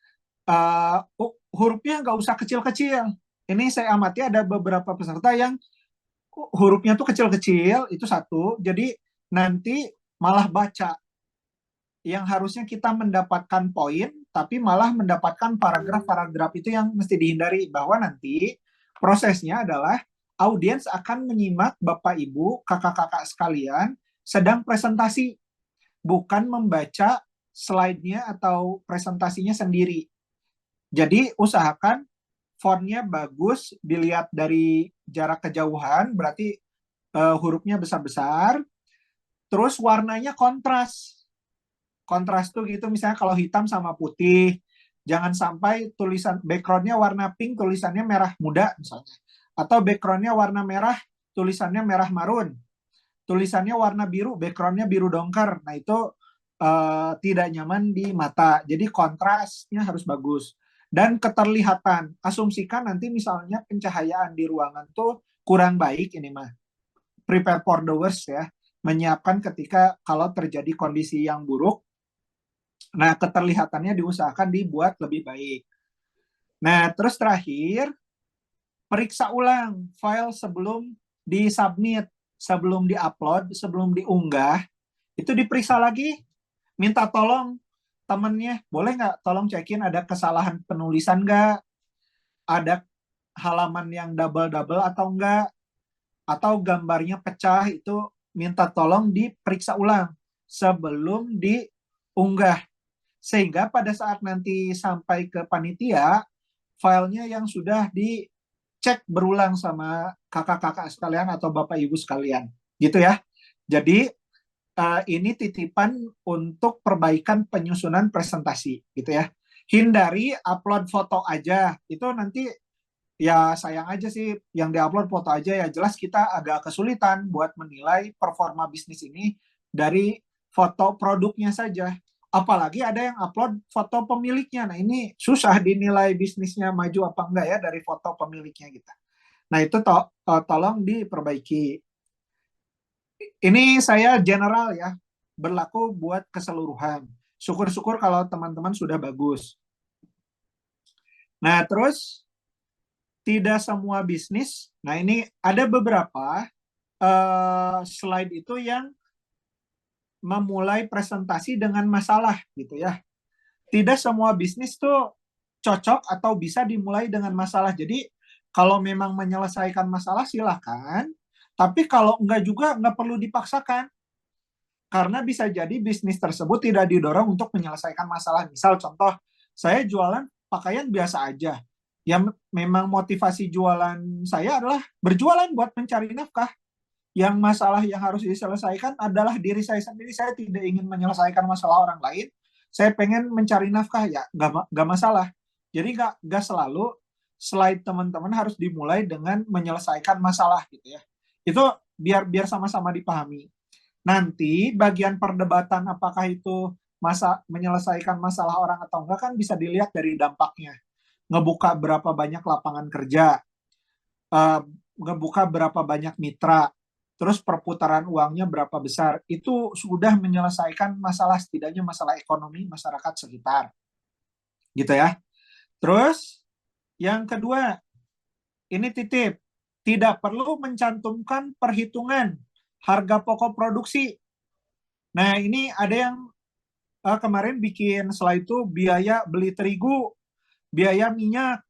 hurufnya nggak usah kecil-kecil. Ini saya amati ada beberapa peserta yang hurufnya tuh kecil-kecil, itu satu. Jadi nanti malah baca. Yang harusnya kita mendapatkan poin, tapi malah mendapatkan paragraf-paragraf itu yang mesti dihindari. Bahwa nanti prosesnya adalah audiens akan menyimak Bapak Ibu, kakak-kakak sekalian sedang presentasi, bukan membaca slide-nya atau presentasinya sendiri. Jadi usahakan fontnya bagus, dilihat dari jarak kejauhan, berarti hurufnya besar-besar, terus warnanya kontras. Kontras tuh gitu, misalnya kalau hitam sama putih, jangan sampai tulisan background-nya warna pink, tulisannya merah muda misalnya. Atau background-nya warna merah, tulisannya merah marun. Tulisannya warna biru, background-nya biru dongker. Nah, itu tidak nyaman di mata. Jadi kontrasnya harus bagus. Dan keterlihatan. Asumsikan nanti misalnya pencahayaan di ruangan tuh kurang baik, ini mah. Prepare for the worst ya. Menyiapkan ketika kalau terjadi kondisi yang buruk. Nah, keterlihatannya diusahakan dibuat lebih baik. Nah, terus terakhir, periksa ulang file sebelum disubmit, sebelum diupload, sebelum diunggah, itu diperiksa lagi, minta tolong temennya, boleh nggak tolong cekin ada kesalahan penulisan nggak, ada halaman yang double-double atau enggak, atau gambarnya pecah, itu minta tolong diperiksa ulang sebelum diunggah. Sehingga pada saat nanti sampai ke panitia, filenya yang sudah dicek berulang sama kakak-kakak sekalian atau bapak ibu sekalian. Gitu ya. Jadi ini titipan untuk perbaikan penyusunan presentasi. Gitu ya. Hindari upload foto aja. Itu nanti ya sayang aja sih yang diupload foto aja, ya jelas kita agak kesulitan buat menilai performa bisnis ini dari foto produknya saja. Apalagi ada yang upload foto pemiliknya. Nah, ini susah dinilai bisnisnya maju apa enggak ya dari foto pemiliknya kita. Nah, itu tolong diperbaiki. Ini saya general ya, berlaku buat keseluruhan. Syukur-syukur kalau teman-teman sudah bagus. Nah, terus tidak semua bisnis. Nah, ini ada beberapa slide itu yang memulai presentasi dengan masalah gitu ya. Tidak semua bisnis tuh cocok atau bisa dimulai dengan masalah. Jadi kalau memang menyelesaikan masalah silahkan, tapi kalau enggak juga enggak perlu dipaksakan. Karena bisa jadi bisnis tersebut tidak didorong untuk menyelesaikan masalah. Misal contoh, saya jualan pakaian biasa aja. Yang memang motivasi jualan saya adalah berjualan buat mencari nafkah. Yang masalah yang harus diselesaikan adalah diri saya sendiri. Saya tidak ingin menyelesaikan masalah orang lain. Saya pengen mencari nafkah, ya nggak masalah. Jadi nggak selalu slide teman-teman harus dimulai dengan menyelesaikan masalah gitu ya. Itu biar sama-sama dipahami. Nanti bagian perdebatan apakah itu menyelesaikan masalah orang atau enggak kan bisa dilihat dari dampaknya. Ngebuka berapa banyak lapangan kerja, ngebuka berapa banyak mitra, terus perputaran uangnya berapa besar. Itu sudah menyelesaikan masalah, setidaknya masalah ekonomi masyarakat sekitar. Gitu ya. Terus yang kedua, ini titip, tidak perlu mencantumkan perhitungan harga pokok produksi. Nah, ini ada yang kemarin bikin slide itu biaya beli terigu, biaya minyak,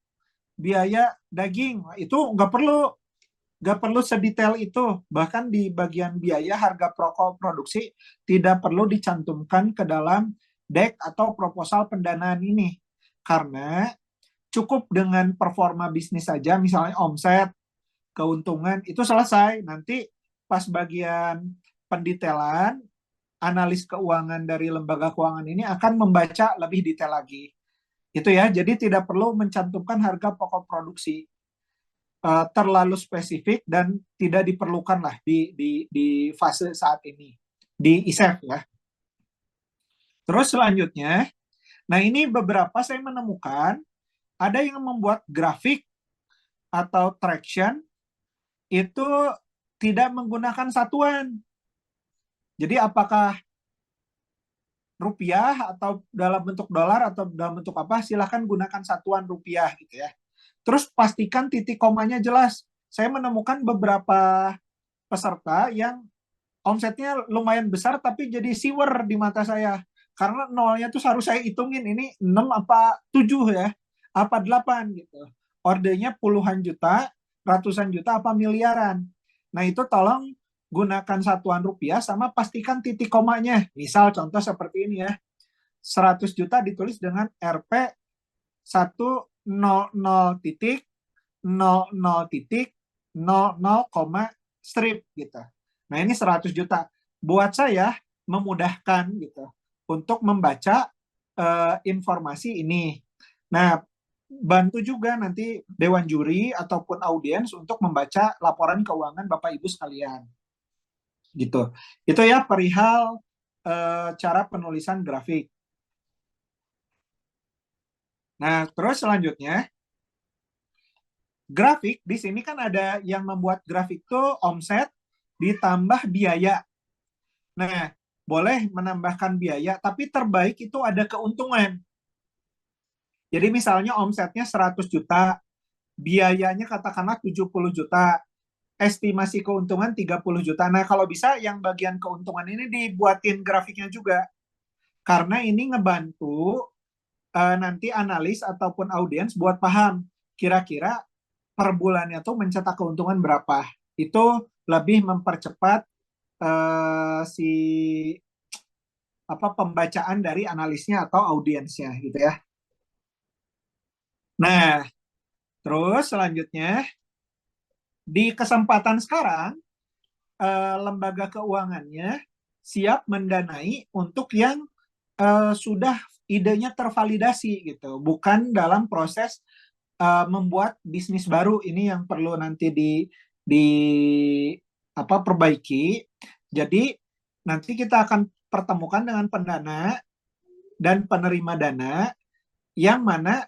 biaya daging. Itu nggak perlu sedetail itu. Bahkan di bagian biaya harga pokok produksi tidak perlu dicantumkan ke dalam deck atau proposal pendanaan ini. Karena cukup dengan performa bisnis saja, misalnya omset, keuntungan, itu selesai. Nanti pas bagian pendetailan, analis keuangan dari lembaga keuangan ini akan membaca lebih detail lagi. Itu ya, jadi tidak perlu mencantumkan harga pokok produksi. Terlalu spesifik dan tidak diperlukan lah di fase saat ini. Di ISEF ya. Terus selanjutnya, nah ini beberapa saya menemukan, ada yang membuat grafik atau traction itu tidak menggunakan satuan. Jadi apakah rupiah atau dalam bentuk dolar atau dalam bentuk apa, silahkan gunakan satuan rupiah gitu ya. Terus pastikan titik komanya jelas. Saya menemukan beberapa peserta yang omsetnya lumayan besar tapi jadi siwer di mata saya. Karena nolnya tuh harus saya hitungin, ini 6 apa 7 ya, apa 8 gitu. Ordernya puluhan juta, ratusan juta, apa miliaran. Nah itu tolong gunakan satuan rupiah sama pastikan titik komanya. Misal contoh seperti ini ya, 100 juta ditulis dengan Rp 100 titik 00 titik 00, strip gitu. Nah ini 100 juta. Buat saya memudahkan gitu untuk membaca informasi ini. Nah bantu juga nanti dewan juri ataupun audiens untuk membaca laporan keuangan Bapak Ibu sekalian. Gitu. Itu ya perihal cara penulisan grafik. Nah, terus selanjutnya grafik di sini kan ada yang membuat grafik tuh omset ditambah biaya. Nah, boleh menambahkan biaya, tapi terbaik itu ada keuntungan. Jadi misalnya omsetnya 100 juta, biayanya katakanlah 70 juta, estimasi keuntungan 30 juta. Nah, kalau bisa yang bagian keuntungan ini dibuatin grafiknya juga. Karena ini ngebantu nanti analis ataupun audiens buat paham kira-kira per bulannya tuh mencetak keuntungan berapa. Itu lebih mempercepat pembacaan dari analisnya atau audiensnya gitu ya. Nah, terus selanjutnya di kesempatan sekarang lembaga keuangannya siap mendanai untuk yang sudah idenya tervalidasi gitu, bukan dalam proses membuat bisnis baru. Ini yang perlu nanti perbaiki. Jadi nanti kita akan pertemukan dengan pendana dan penerima dana yang mana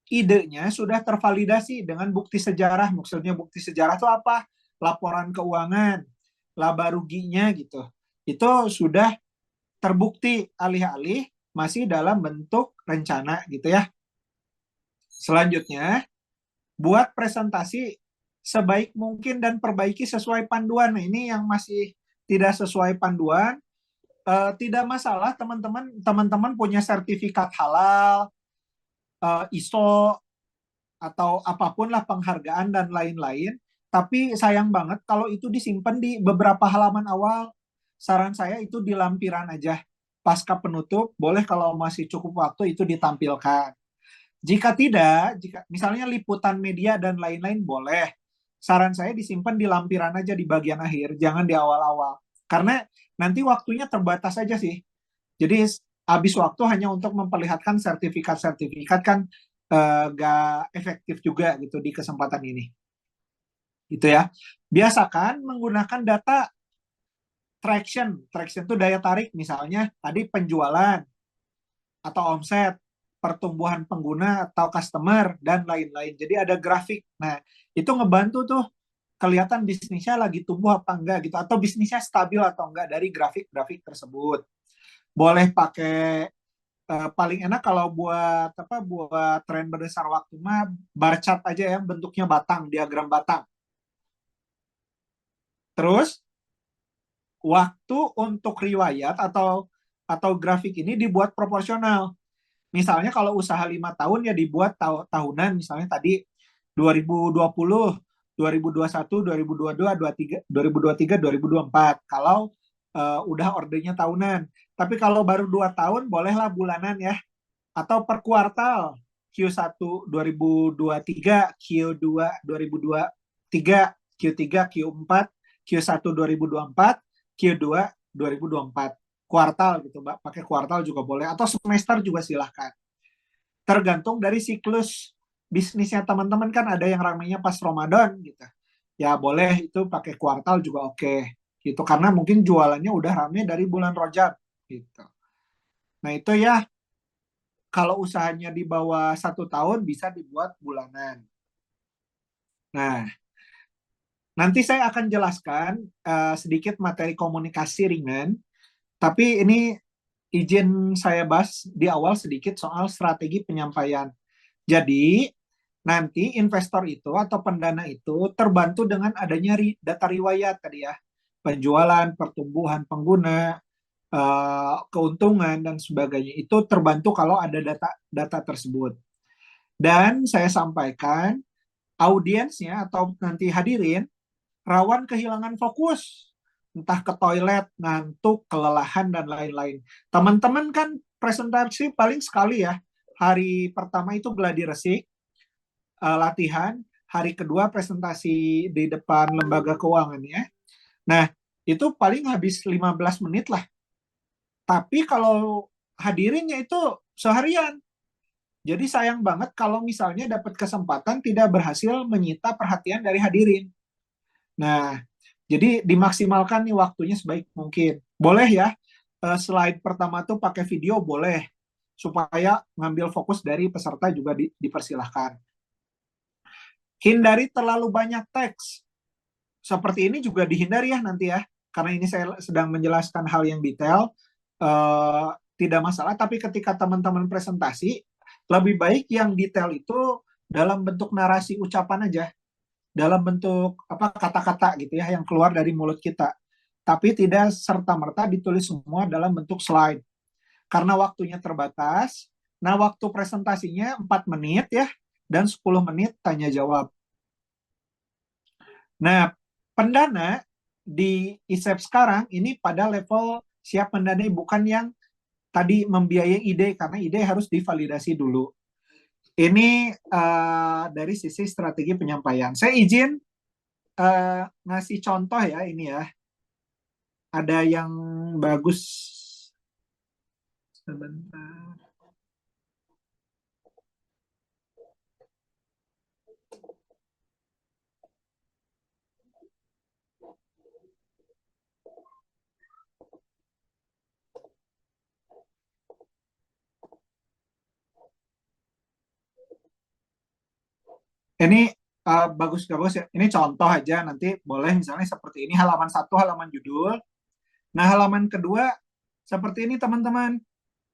idenya sudah tervalidasi dengan bukti sejarah. Maksudnya bukti sejarah itu apa? Laporan keuangan, laba ruginya gitu. Itu sudah terbukti alih-alih masih dalam bentuk rencana gitu ya. Selanjutnya, buat presentasi sebaik mungkin dan perbaiki sesuai panduan. Nah, ini yang masih tidak sesuai panduan, tidak masalah teman-teman punya sertifikat halal, ISO, atau apapun lah penghargaan dan lain-lain. Tapi sayang banget kalau itu disimpan di beberapa halaman awal. Saran saya itu di lampiran aja. Pasca penutup, boleh kalau masih cukup waktu itu ditampilkan. Jika tidak, jika misalnya liputan media dan lain-lain boleh. Saran saya disimpan di lampiran aja di bagian akhir, jangan di awal-awal. Karena nanti waktunya terbatas aja sih. Jadi habis waktu hanya untuk memperlihatkan sertifikat-sertifikat kan gak efektif juga gitu di kesempatan ini. Gitu ya. Biasakan menggunakan data traction. Traction itu daya tarik, misalnya tadi penjualan atau omset, pertumbuhan pengguna atau customer, dan lain-lain. Jadi ada grafik. Nah, itu ngebantu tuh kelihatan bisnisnya lagi tumbuh apa enggak gitu, atau bisnisnya stabil atau enggak dari grafik-grafik tersebut. Boleh pakai paling enak kalau buat tren berdasar waktu mah bar chart aja ya, bentuknya batang, diagram batang. Terus waktu untuk riwayat atau grafik ini dibuat proporsional. Misalnya kalau usaha 5 tahun ya dibuat tahunan, misalnya tadi 2020, 2021, 2022, 2023, 2024. Kalau udah ordernya tahunan. Tapi kalau baru 2 tahun, bolehlah bulanan ya. Atau per kuartal, Q1 2023, Q2 2023, Q3, Q4, Q1 2024, Q2 2024. Kuartal gitu, Mbak. Pakai kuartal juga boleh. Atau semester juga silahkan. Tergantung dari siklus bisnisnya teman-teman, kan ada yang ramainya pas Ramadan gitu. Ya boleh itu pakai kuartal juga oke. Gitu. Karena mungkin jualannya udah rame dari bulan Rajab gitu. Nah itu ya, kalau usahanya di bawah 1 tahun bisa dibuat bulanan. Nah, nanti saya akan jelaskan sedikit materi komunikasi ringan, tapi ini izin saya bahas di awal sedikit soal strategi penyampaian. Jadi, nanti investor itu atau pendana itu terbantu dengan adanya data riwayat tadi ya, penjualan, pertumbuhan pengguna, keuntungan, dan sebagainya. Itu terbantu kalau ada data tersebut. Dan saya sampaikan, audiensnya atau nanti hadirin rawan kehilangan fokus, entah ke toilet, ngantuk, kelelahan, dan lain-lain. Teman-teman kan presentasi paling sekali ya, hari pertama itu gladi resik, latihan, hari kedua presentasi di depan lembaga keuangannya. Nah, itu paling habis 15 menit lah. Tapi kalau hadirinnya itu seharian. Jadi sayang banget kalau misalnya dapat kesempatan tidak berhasil menyita perhatian dari hadirin. Nah, jadi dimaksimalkan nih waktunya sebaik mungkin. Boleh ya, slide pertama tuh pakai video boleh, supaya ngambil fokus dari peserta juga dipersilahkan. Hindari terlalu banyak teks. Seperti ini juga dihindari ya nanti ya, karena ini saya sedang menjelaskan hal yang detail, tidak masalah, tapi ketika teman-teman presentasi, lebih baik yang detail itu dalam bentuk narasi ucapan aja, dalam bentuk kata-kata gitu ya yang keluar dari mulut kita, tapi tidak serta-merta ditulis semua dalam bentuk slide karena waktunya terbatas. Nah, waktu presentasinya 4 menit ya, dan 10 menit tanya jawab. Nah, pendana di ISEP sekarang ini pada level siap mendanai, bukan yang tadi membiayai ide, karena ide harus divalidasi dulu. Ini dari sisi strategi penyampaian. Saya izin ngasih contoh ya, ini ya. Ada yang bagus. Sebentar. Ini bagus-bagus ya. Ini contoh aja, nanti boleh misalnya seperti ini, halaman 1 halaman judul. Nah, halaman kedua seperti ini teman-teman.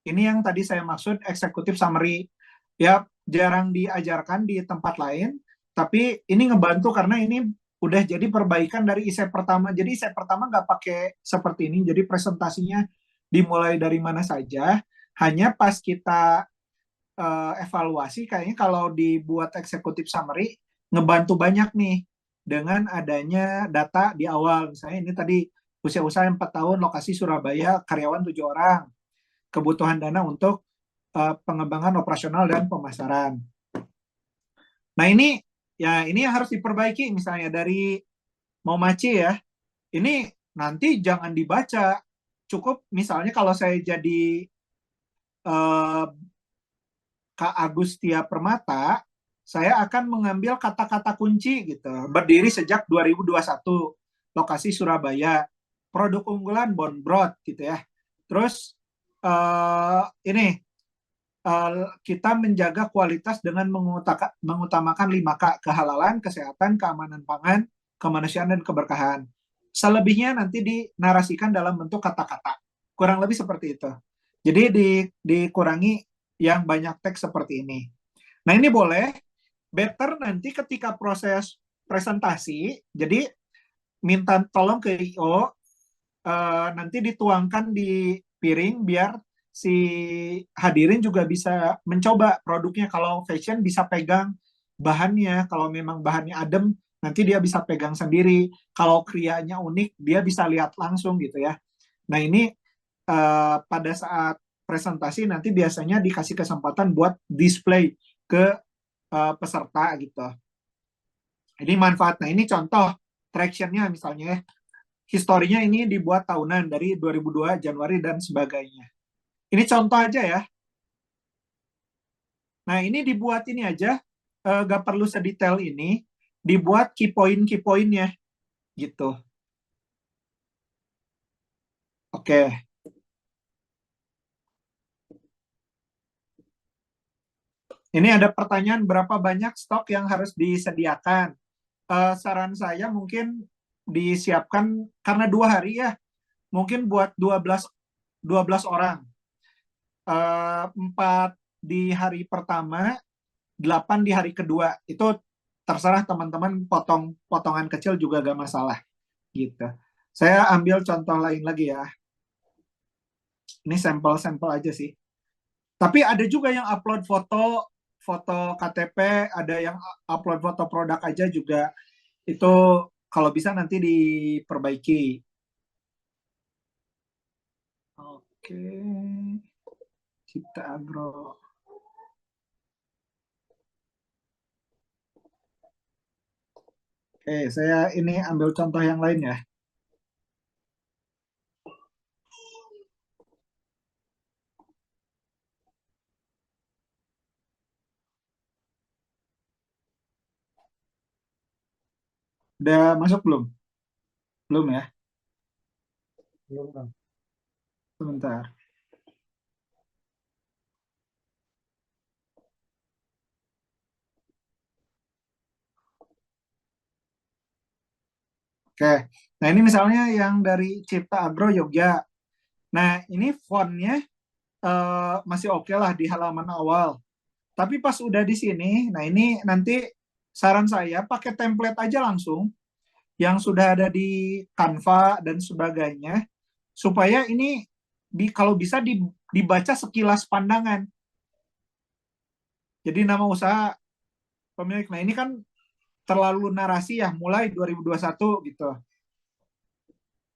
Ini yang tadi saya maksud executive summary. Ya, jarang diajarkan di tempat lain, tapi ini ngebantu karena ini udah jadi perbaikan dari ISEP pertama. Jadi ISEP pertama nggak pakai seperti ini, jadi presentasinya dimulai dari mana saja. Hanya pas kita evaluasi, kayaknya kalau dibuat executive summary, ngebantu banyak nih dengan adanya data di awal. Misalnya ini tadi usia usaha 4 tahun, lokasi Surabaya, karyawan 7 orang, kebutuhan dana untuk pengembangan operasional dan pemasaran. Nah ini yang harus diperbaiki misalnya dari Momachi ya. Ini nanti jangan dibaca. Cukup misalnya kalau saya jadi Kak Agustia Permata, saya akan mengambil kata-kata kunci gitu. Berdiri sejak 2021, lokasi Surabaya, produk unggulan Bonbrot gitu ya. Terus ini kita menjaga kualitas dengan mengutamakan 5K, kehalalan, kesehatan, keamanan pangan, kemanusiaan, dan keberkahan. Selebihnya nanti dinarasikan dalam bentuk kata-kata. Kurang lebih seperti itu. Jadi dikurangi yang banyak teks seperti ini. Nah ini boleh, better nanti ketika proses presentasi, jadi minta tolong ke I.O. Nanti dituangkan di piring biar si hadirin juga bisa mencoba produknya. Kalau fashion bisa pegang bahannya, kalau memang bahannya adem nanti dia bisa pegang sendiri. Kalau krianya unik dia bisa lihat langsung gitu ya. Nah ini pada saat presentasi nanti biasanya dikasih kesempatan buat display ke peserta gitu. Ini manfaat. Nah ini contoh traction-nya misalnya, historinya ini dibuat tahunan dari 2002 Januari dan sebagainya. Ini contoh aja ya. Nah ini dibuat ini aja, gak perlu sedetail ini, dibuat key point-nya gitu. Oke. Ini ada pertanyaan berapa banyak stok yang harus disediakan. Saran saya mungkin disiapkan karena 2 hari ya, mungkin buat 12 orang. 4 di hari pertama, 8 di hari kedua. Itu terserah teman-teman, potongan kecil juga gak masalah gitu. Saya ambil contoh lain lagi ya. Ini sampel-sampel aja sih. Tapi ada juga yang upload foto KTP, ada yang upload foto produk aja juga. Itu kalau bisa nanti diperbaiki. Oke. Cipta Agro. Oke, saya ini ambil contoh yang lain ya. Udah masuk belum? Belum ya? Belum, Bang. Sebentar. Oke, nah ini misalnya yang dari Cipta Agro Yogya. Nah ini fontnya masih oke lah di halaman awal. Tapi pas udah di sini, nah ini nanti saran saya pakai template aja langsung yang sudah ada di Canva dan sebagainya, supaya ini kalau bisa dibaca sekilas pandangan. Jadi nama usaha pemilik. Nah ini kan terlalu narasi ya, mulai 2021 gitu.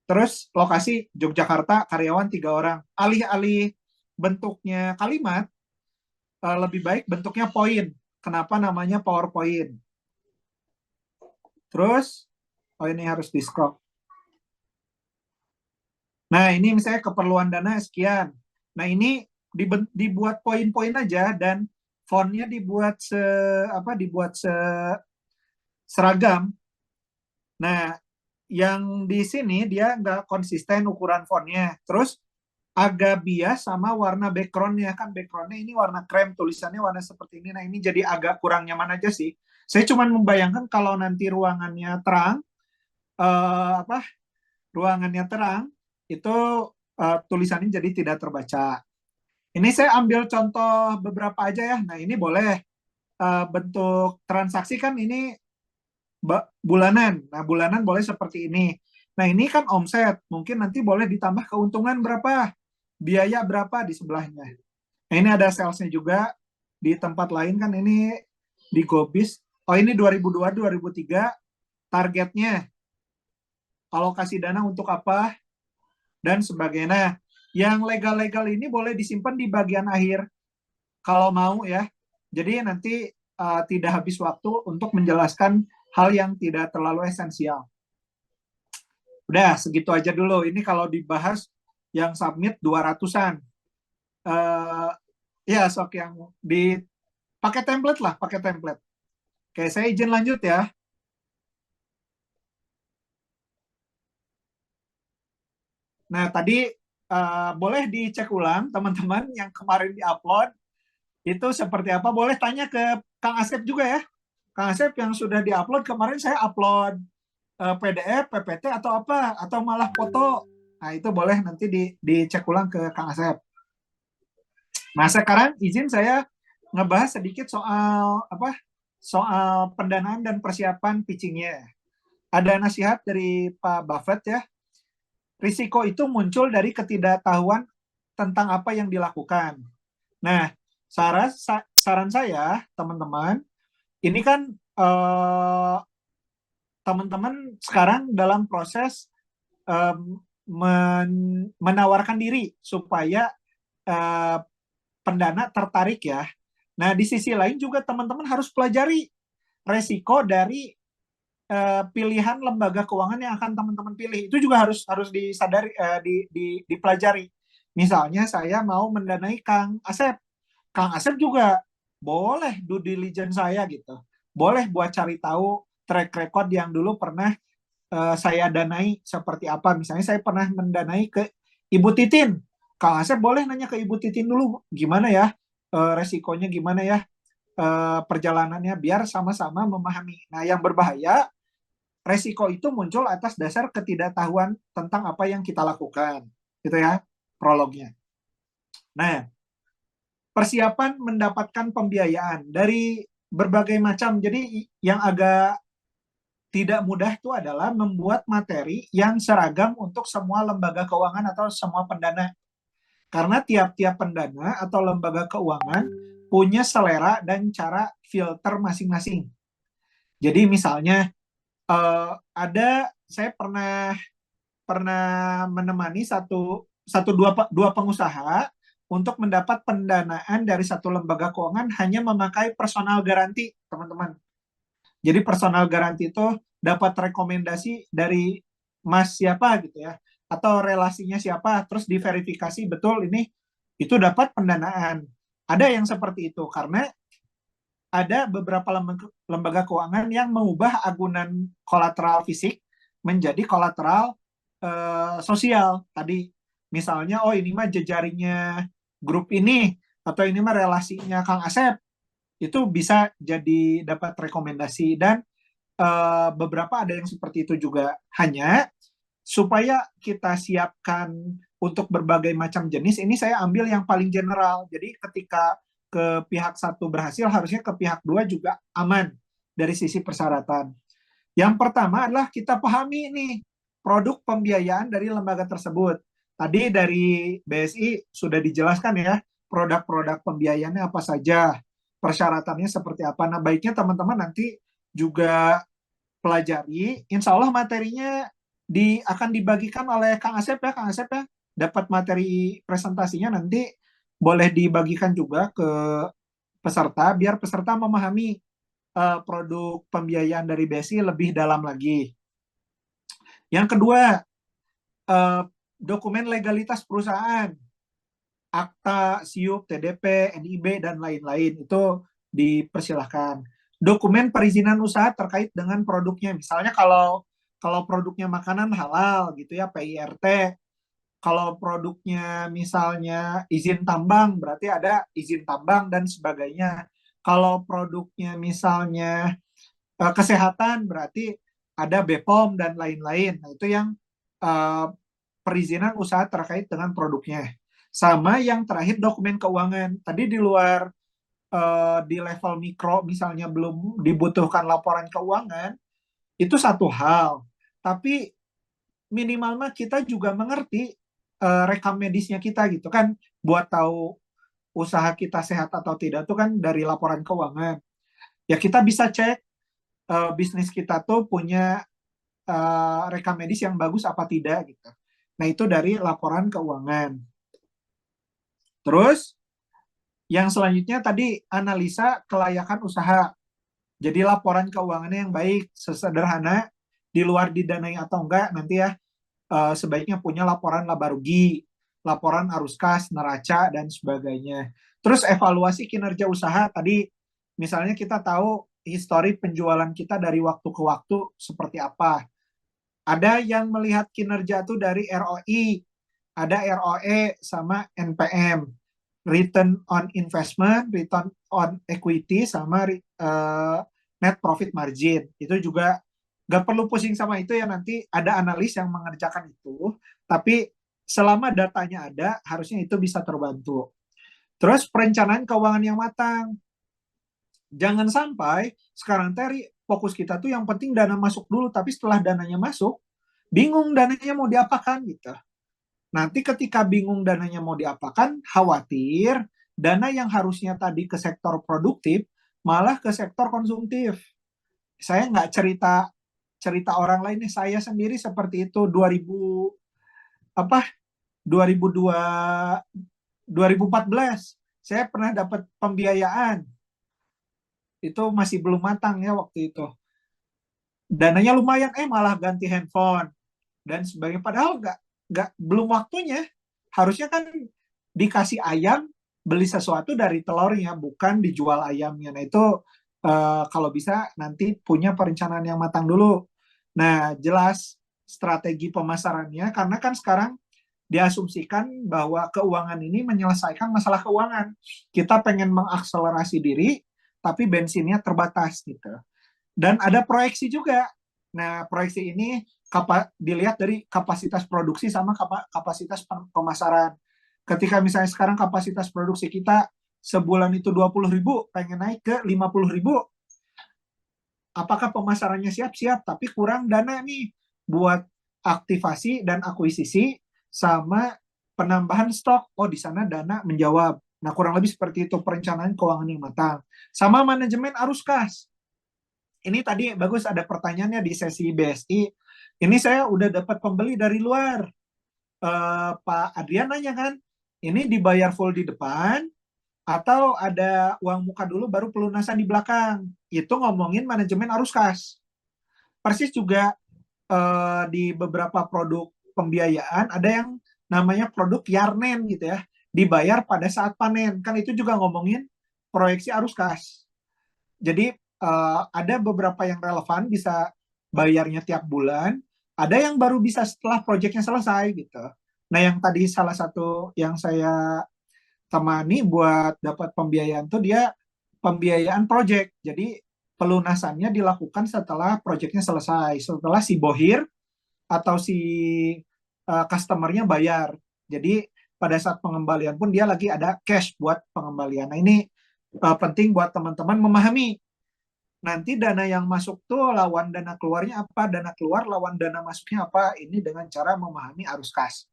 Terus lokasi Yogyakarta, karyawan 3 orang. Alih-alih bentuknya kalimat, lebih baik bentuknya poin. Kenapa namanya PowerPoint? Terus, ini harus di-scroll. Nah, ini misalnya keperluan dana sekian. Nah, ini dibuat poin-poin aja dan fontnya dibuat seragam. Nah, yang di sini dia nggak konsisten ukuran fontnya. Terus agak bias sama warna background-nya. Kan background-nya ini warna krem, tulisannya warna seperti ini. Nah, ini jadi agak kurang nyaman aja sih. Saya cuma membayangkan kalau nanti ruangannya terang, ruangannya terang, itu tulisannya jadi tidak terbaca. Ini saya ambil contoh beberapa aja ya. Nah, ini boleh bentuk transaksi kan ini bulanan. Nah, bulanan boleh seperti ini. Nah, ini kan omset. Mungkin nanti boleh ditambah keuntungan berapa, biaya berapa di sebelahnya. Nah, ini ada salesnya juga. Di tempat lain kan ini di Gobis. Oh, ini 2002-2003 targetnya. Alokasi dana untuk apa dan sebagainya. Yang legal-legal ini boleh disimpan di bagian akhir kalau mau ya. Jadi nanti tidak habis waktu untuk menjelaskan hal yang tidak terlalu esensial. Udah, segitu aja dulu. Ini kalau dibahas yang submit 200-an. Ya, sok yang pakai template lah, pakai template. Oke, saya izin lanjut ya. Nah, tadi boleh dicek ulang teman-teman yang kemarin diupload itu seperti apa. Boleh tanya ke Kang Asep juga ya. Kang Asep yang sudah diupload kemarin saya upload PDF, PPT atau apa, atau malah foto. Nah, itu boleh nanti dicek ulang ke Kang Asep. Nah, sekarang izin saya ngebahas sedikit soal apa? Soal pendanaan dan persiapan pitchingnya. Ada nasihat dari Pak Buffett ya. Risiko itu muncul dari ketidaktahuan tentang apa yang dilakukan. Nah, saran saya, teman-teman, ini kan teman-teman sekarang dalam proses menawarkan diri supaya pendana tertarik ya. Nah, di sisi lain juga teman-teman harus pelajari resiko dari pilihan lembaga keuangan yang akan teman-teman pilih. Itu juga harus disadari, dipelajari. Misalnya saya mau mendanai Kang Asep. Kang Asep juga boleh due diligence saya gitu. Boleh buat cari tahu track record yang dulu pernah saya danai seperti apa. Misalnya saya pernah mendanai ke Ibu Titin. Kang Asep boleh nanya ke Ibu Titin dulu, gimana ya resikonya, gimana ya perjalanannya, biar sama-sama memahami. Nah, yang berbahaya, resiko itu muncul atas dasar ketidaktahuan tentang apa yang kita lakukan. Gitu ya, prolognya. Nah, persiapan mendapatkan pembiayaan dari berbagai macam. Jadi yang agak tidak mudah itu adalah membuat materi yang seragam untuk semua lembaga keuangan atau semua pendana. Karena tiap-tiap pendana atau lembaga keuangan punya selera dan cara filter masing-masing. Jadi misalnya saya pernah menemani dua pengusaha untuk mendapat pendanaan dari satu lembaga keuangan hanya memakai personal garanti, teman-teman. Jadi personal garanti itu dapat rekomendasi dari Mas siapa gitu ya, atau relasinya siapa, terus diverifikasi betul ini itu dapat pendanaan. Ada yang seperti itu karena ada beberapa lembaga keuangan yang mengubah agunan kolateral fisik menjadi kolateral sosial. Tadi misalnya, oh ini mah jejaringnya grup ini, atau ini mah relasinya Kang Asep, itu bisa jadi dapat rekomendasi. Dan beberapa ada yang seperti itu juga. Hanya supaya kita siapkan untuk berbagai macam jenis, ini saya ambil yang paling general. Jadi ketika ke pihak satu berhasil, harusnya ke pihak dua juga aman dari sisi persyaratan. Yang pertama adalah kita pahami nih produk pembiayaan dari lembaga tersebut. Tadi dari BSI sudah dijelaskan ya, produk-produk pembiayaannya apa saja, persyaratannya seperti apa. Nah, baiknya teman-teman nanti juga pelajari, insya Allah materinya akan dibagikan oleh Kang Asep ya, Kang Asep ya, dapat materi presentasinya nanti boleh dibagikan juga ke peserta, biar peserta memahami produk pembiayaan dari BSI lebih dalam lagi. Yang kedua, dokumen legalitas perusahaan, akta, SIUP, TDP, NIB, dan lain-lain, itu dipersilahkan. Dokumen perizinan usaha terkait dengan produknya, misalnya kalau produknya makanan halal gitu ya, PIRT. Kalau produknya misalnya izin tambang, berarti ada izin tambang dan sebagainya. Kalau produknya misalnya kesehatan, berarti ada BPOM dan lain-lain. Nah, itu yang perizinan usaha terkait dengan produknya. Sama yang terakhir dokumen keuangan. Tadi di luar di level mikro misalnya belum dibutuhkan laporan keuangan, itu satu hal. Tapi minimal mah kita juga mengerti rekam medisnya kita gitu kan, buat tahu usaha kita sehat atau tidak tuh kan dari laporan keuangan. Ya kita bisa cek bisnis kita tuh punya rekam medis yang bagus apa tidak gitu. Nah itu dari laporan keuangan. Terus yang selanjutnya tadi analisa kelayakan usaha. Jadi laporan keuangannya yang baik, sesederhana di luar didanai atau enggak nanti ya, sebaiknya punya laporan laba rugi, laporan arus kas, neraca, dan sebagainya. Terus evaluasi kinerja usaha tadi, misalnya kita tahu histori penjualan kita dari waktu ke waktu seperti apa. Ada yang melihat kinerja itu dari ROI, ada ROE sama NPM, return on investment, return on equity, sama net profit margin. Itu juga gak perlu pusing sama itu ya, nanti ada analis yang mengerjakan itu, tapi selama datanya ada, harusnya itu bisa terbantu. Terus perencanaan keuangan yang matang. Jangan sampai sekarang teri fokus kita tuh yang penting dana masuk dulu, tapi setelah dananya masuk, bingung dananya mau diapakan gitu. Nanti ketika bingung dananya mau diapakan, khawatir dana yang harusnya tadi ke sektor produktif malah ke sektor konsumtif. Saya nggak cerita orang lain nih, saya sendiri seperti itu 2014 saya pernah dapat pembiayaan, itu masih belum matang ya waktu itu, dananya lumayan, malah ganti handphone dan sebagainya, padahal belum waktunya. Harusnya kan dikasih ayam, beli sesuatu dari telurnya, bukan dijual ayamnya. Nah itu kalau bisa nanti punya perencanaan yang matang dulu. Nah jelas strategi pemasarannya, karena kan sekarang diasumsikan bahwa keuangan ini menyelesaikan masalah keuangan. Kita pengen mengakselerasi diri, tapi bensinnya terbatas gitu. Dan ada proyeksi juga. Nah proyeksi ini dilihat dari kapasitas produksi sama kapasitas pemasaran. Ketika misalnya sekarang kapasitas produksi kita sebulan itu 20.000, pengen naik ke 50.000, apakah pemasarannya siap-siap, tapi kurang dana nih buat aktivasi dan akuisisi sama penambahan stok. Oh, di sana dana menjawab. Nah, kurang lebih seperti itu perencanaan keuangan yang matang. Sama manajemen arus kas. Ini tadi bagus ada pertanyaannya di sesi BSI. Ini saya udah dapat pembeli dari luar. Pak Adrian nanya kan, ini dibayar full di depan atau ada uang muka dulu baru pelunasan di belakang? Itu ngomongin manajemen arus kas. Persis juga di beberapa produk pembiayaan ada yang namanya produk yarnen gitu ya, dibayar pada saat panen, kan itu juga ngomongin proyeksi arus kas. Jadi ada beberapa yang relevan bisa bayarnya tiap bulan, ada yang baru bisa setelah proyeknya selesai gitu. Nah yang tadi salah satu yang saya temani buat dapat pembiayaan tuh dia pembiayaan proyek, jadi pelunasannya dilakukan setelah proyeknya selesai, setelah si bohir atau si customernya bayar. Jadi pada saat pengembalian pun dia lagi ada cash buat pengembalian. Nah ini penting buat teman-teman memahami. Nanti dana yang masuk tuh lawan dana keluarnya apa, dana keluar lawan dana masuknya apa, ini dengan cara memahami arus kas.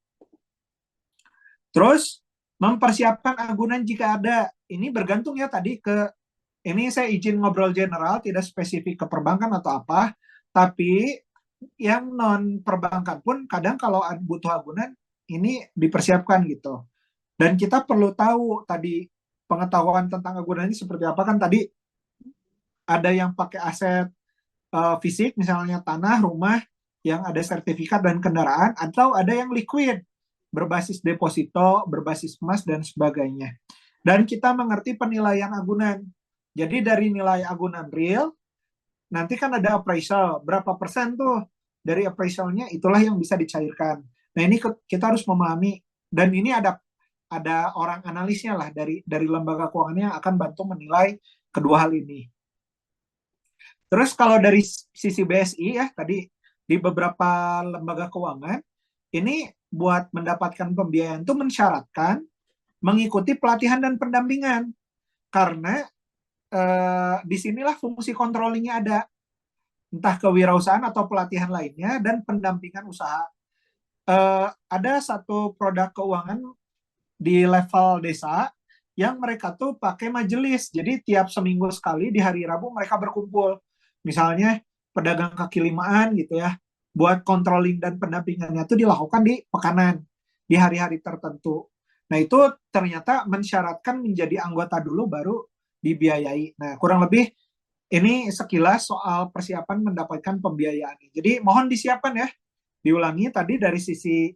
Terus mempersiapkan agunan jika ada. Ini bergantung ya tadi ke, ini saya izin ngobrol general, tidak spesifik ke perbankan atau apa, tapi yang non perbankan pun kadang kalau butuh agunan ini dipersiapkan gitu. Dan kita perlu tahu tadi pengetahuan tentang agunan ini seperti apa. Kan tadi ada yang pakai aset fisik, misalnya tanah, rumah, yang ada sertifikat dan kendaraan, atau ada yang liquid, berbasis deposito, berbasis emas, dan sebagainya. Dan kita mengerti penilaian agunan. Jadi dari nilai agunan real, nanti kan ada appraisal, berapa persen tuh dari appraisalnya, itulah yang bisa dicairkan. Nah ini kita harus memahami, dan ini ada orang analisnya lah dari lembaga keuangannya yang akan bantu menilai kedua hal ini. Terus kalau dari sisi BSI ya, tadi di beberapa lembaga keuangan, ini buat mendapatkan pembiayaan itu mensyaratkan mengikuti pelatihan dan pendampingan. Karena disinilah fungsi controllingnya ada, entah kewirausahaan atau pelatihan lainnya dan pendampingan usaha. Ada satu produk keuangan di level desa yang mereka tuh pakai majelis. Jadi tiap seminggu sekali di hari Rabu mereka berkumpul. Misalnya pedagang kaki limaan gitu ya, buat controlling dan pendampingannya itu dilakukan di pekanan, di hari-hari tertentu. Nah itu ternyata mensyaratkan menjadi anggota dulu baru dibiayai. Nah kurang lebih ini sekilas soal persiapan mendapatkan pembiayaan. Jadi mohon disiapkan ya. Diulangi tadi dari sisi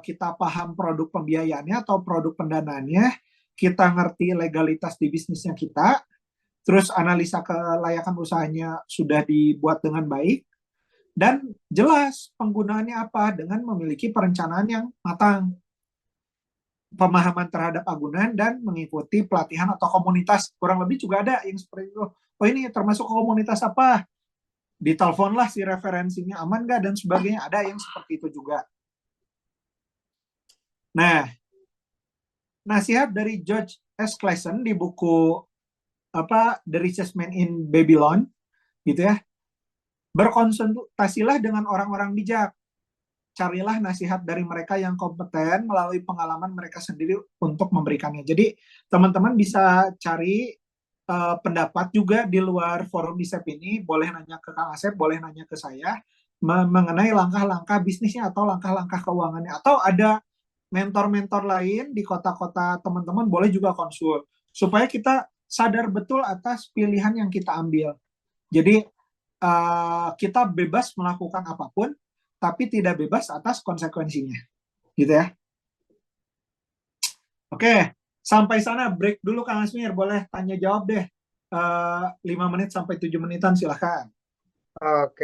kita paham produk pembiayaannya atau produk pendanaannya, kita ngerti legalitas di bisnisnya kita, terus analisa kelayakan usahanya sudah dibuat dengan baik, dan jelas penggunaannya apa dengan memiliki perencanaan yang matang, pemahaman terhadap agunan, dan mengikuti pelatihan atau komunitas. Kurang lebih juga ada yang seperti itu. Oh ini termasuk komunitas apa? Diteleponlah si referensinya aman nggak dan sebagainya. Ada yang seperti itu juga. Nah, nasihat dari George S. Clason di buku The Richest Man in Babylon, gitu ya. Berkonsultasilah dengan orang-orang bijak. Carilah nasihat dari mereka yang kompeten melalui pengalaman mereka sendiri untuk memberikannya. Jadi teman-teman bisa cari pendapat juga di luar forum BISEP ini, boleh nanya ke Kang Asep, boleh nanya ke saya, mengenai langkah-langkah bisnisnya atau langkah-langkah keuangannya. Atau ada mentor-mentor lain di kota-kota teman-teman, boleh juga konsul. Supaya kita sadar betul atas pilihan yang kita ambil. Jadi kita bebas melakukan apapun, tapi tidak bebas atas konsekuensinya. Gitu ya. Oke. Sampai sana break dulu Kang Asmir, boleh tanya jawab deh. 5 menit sampai 7 menitan silahkan. Oke.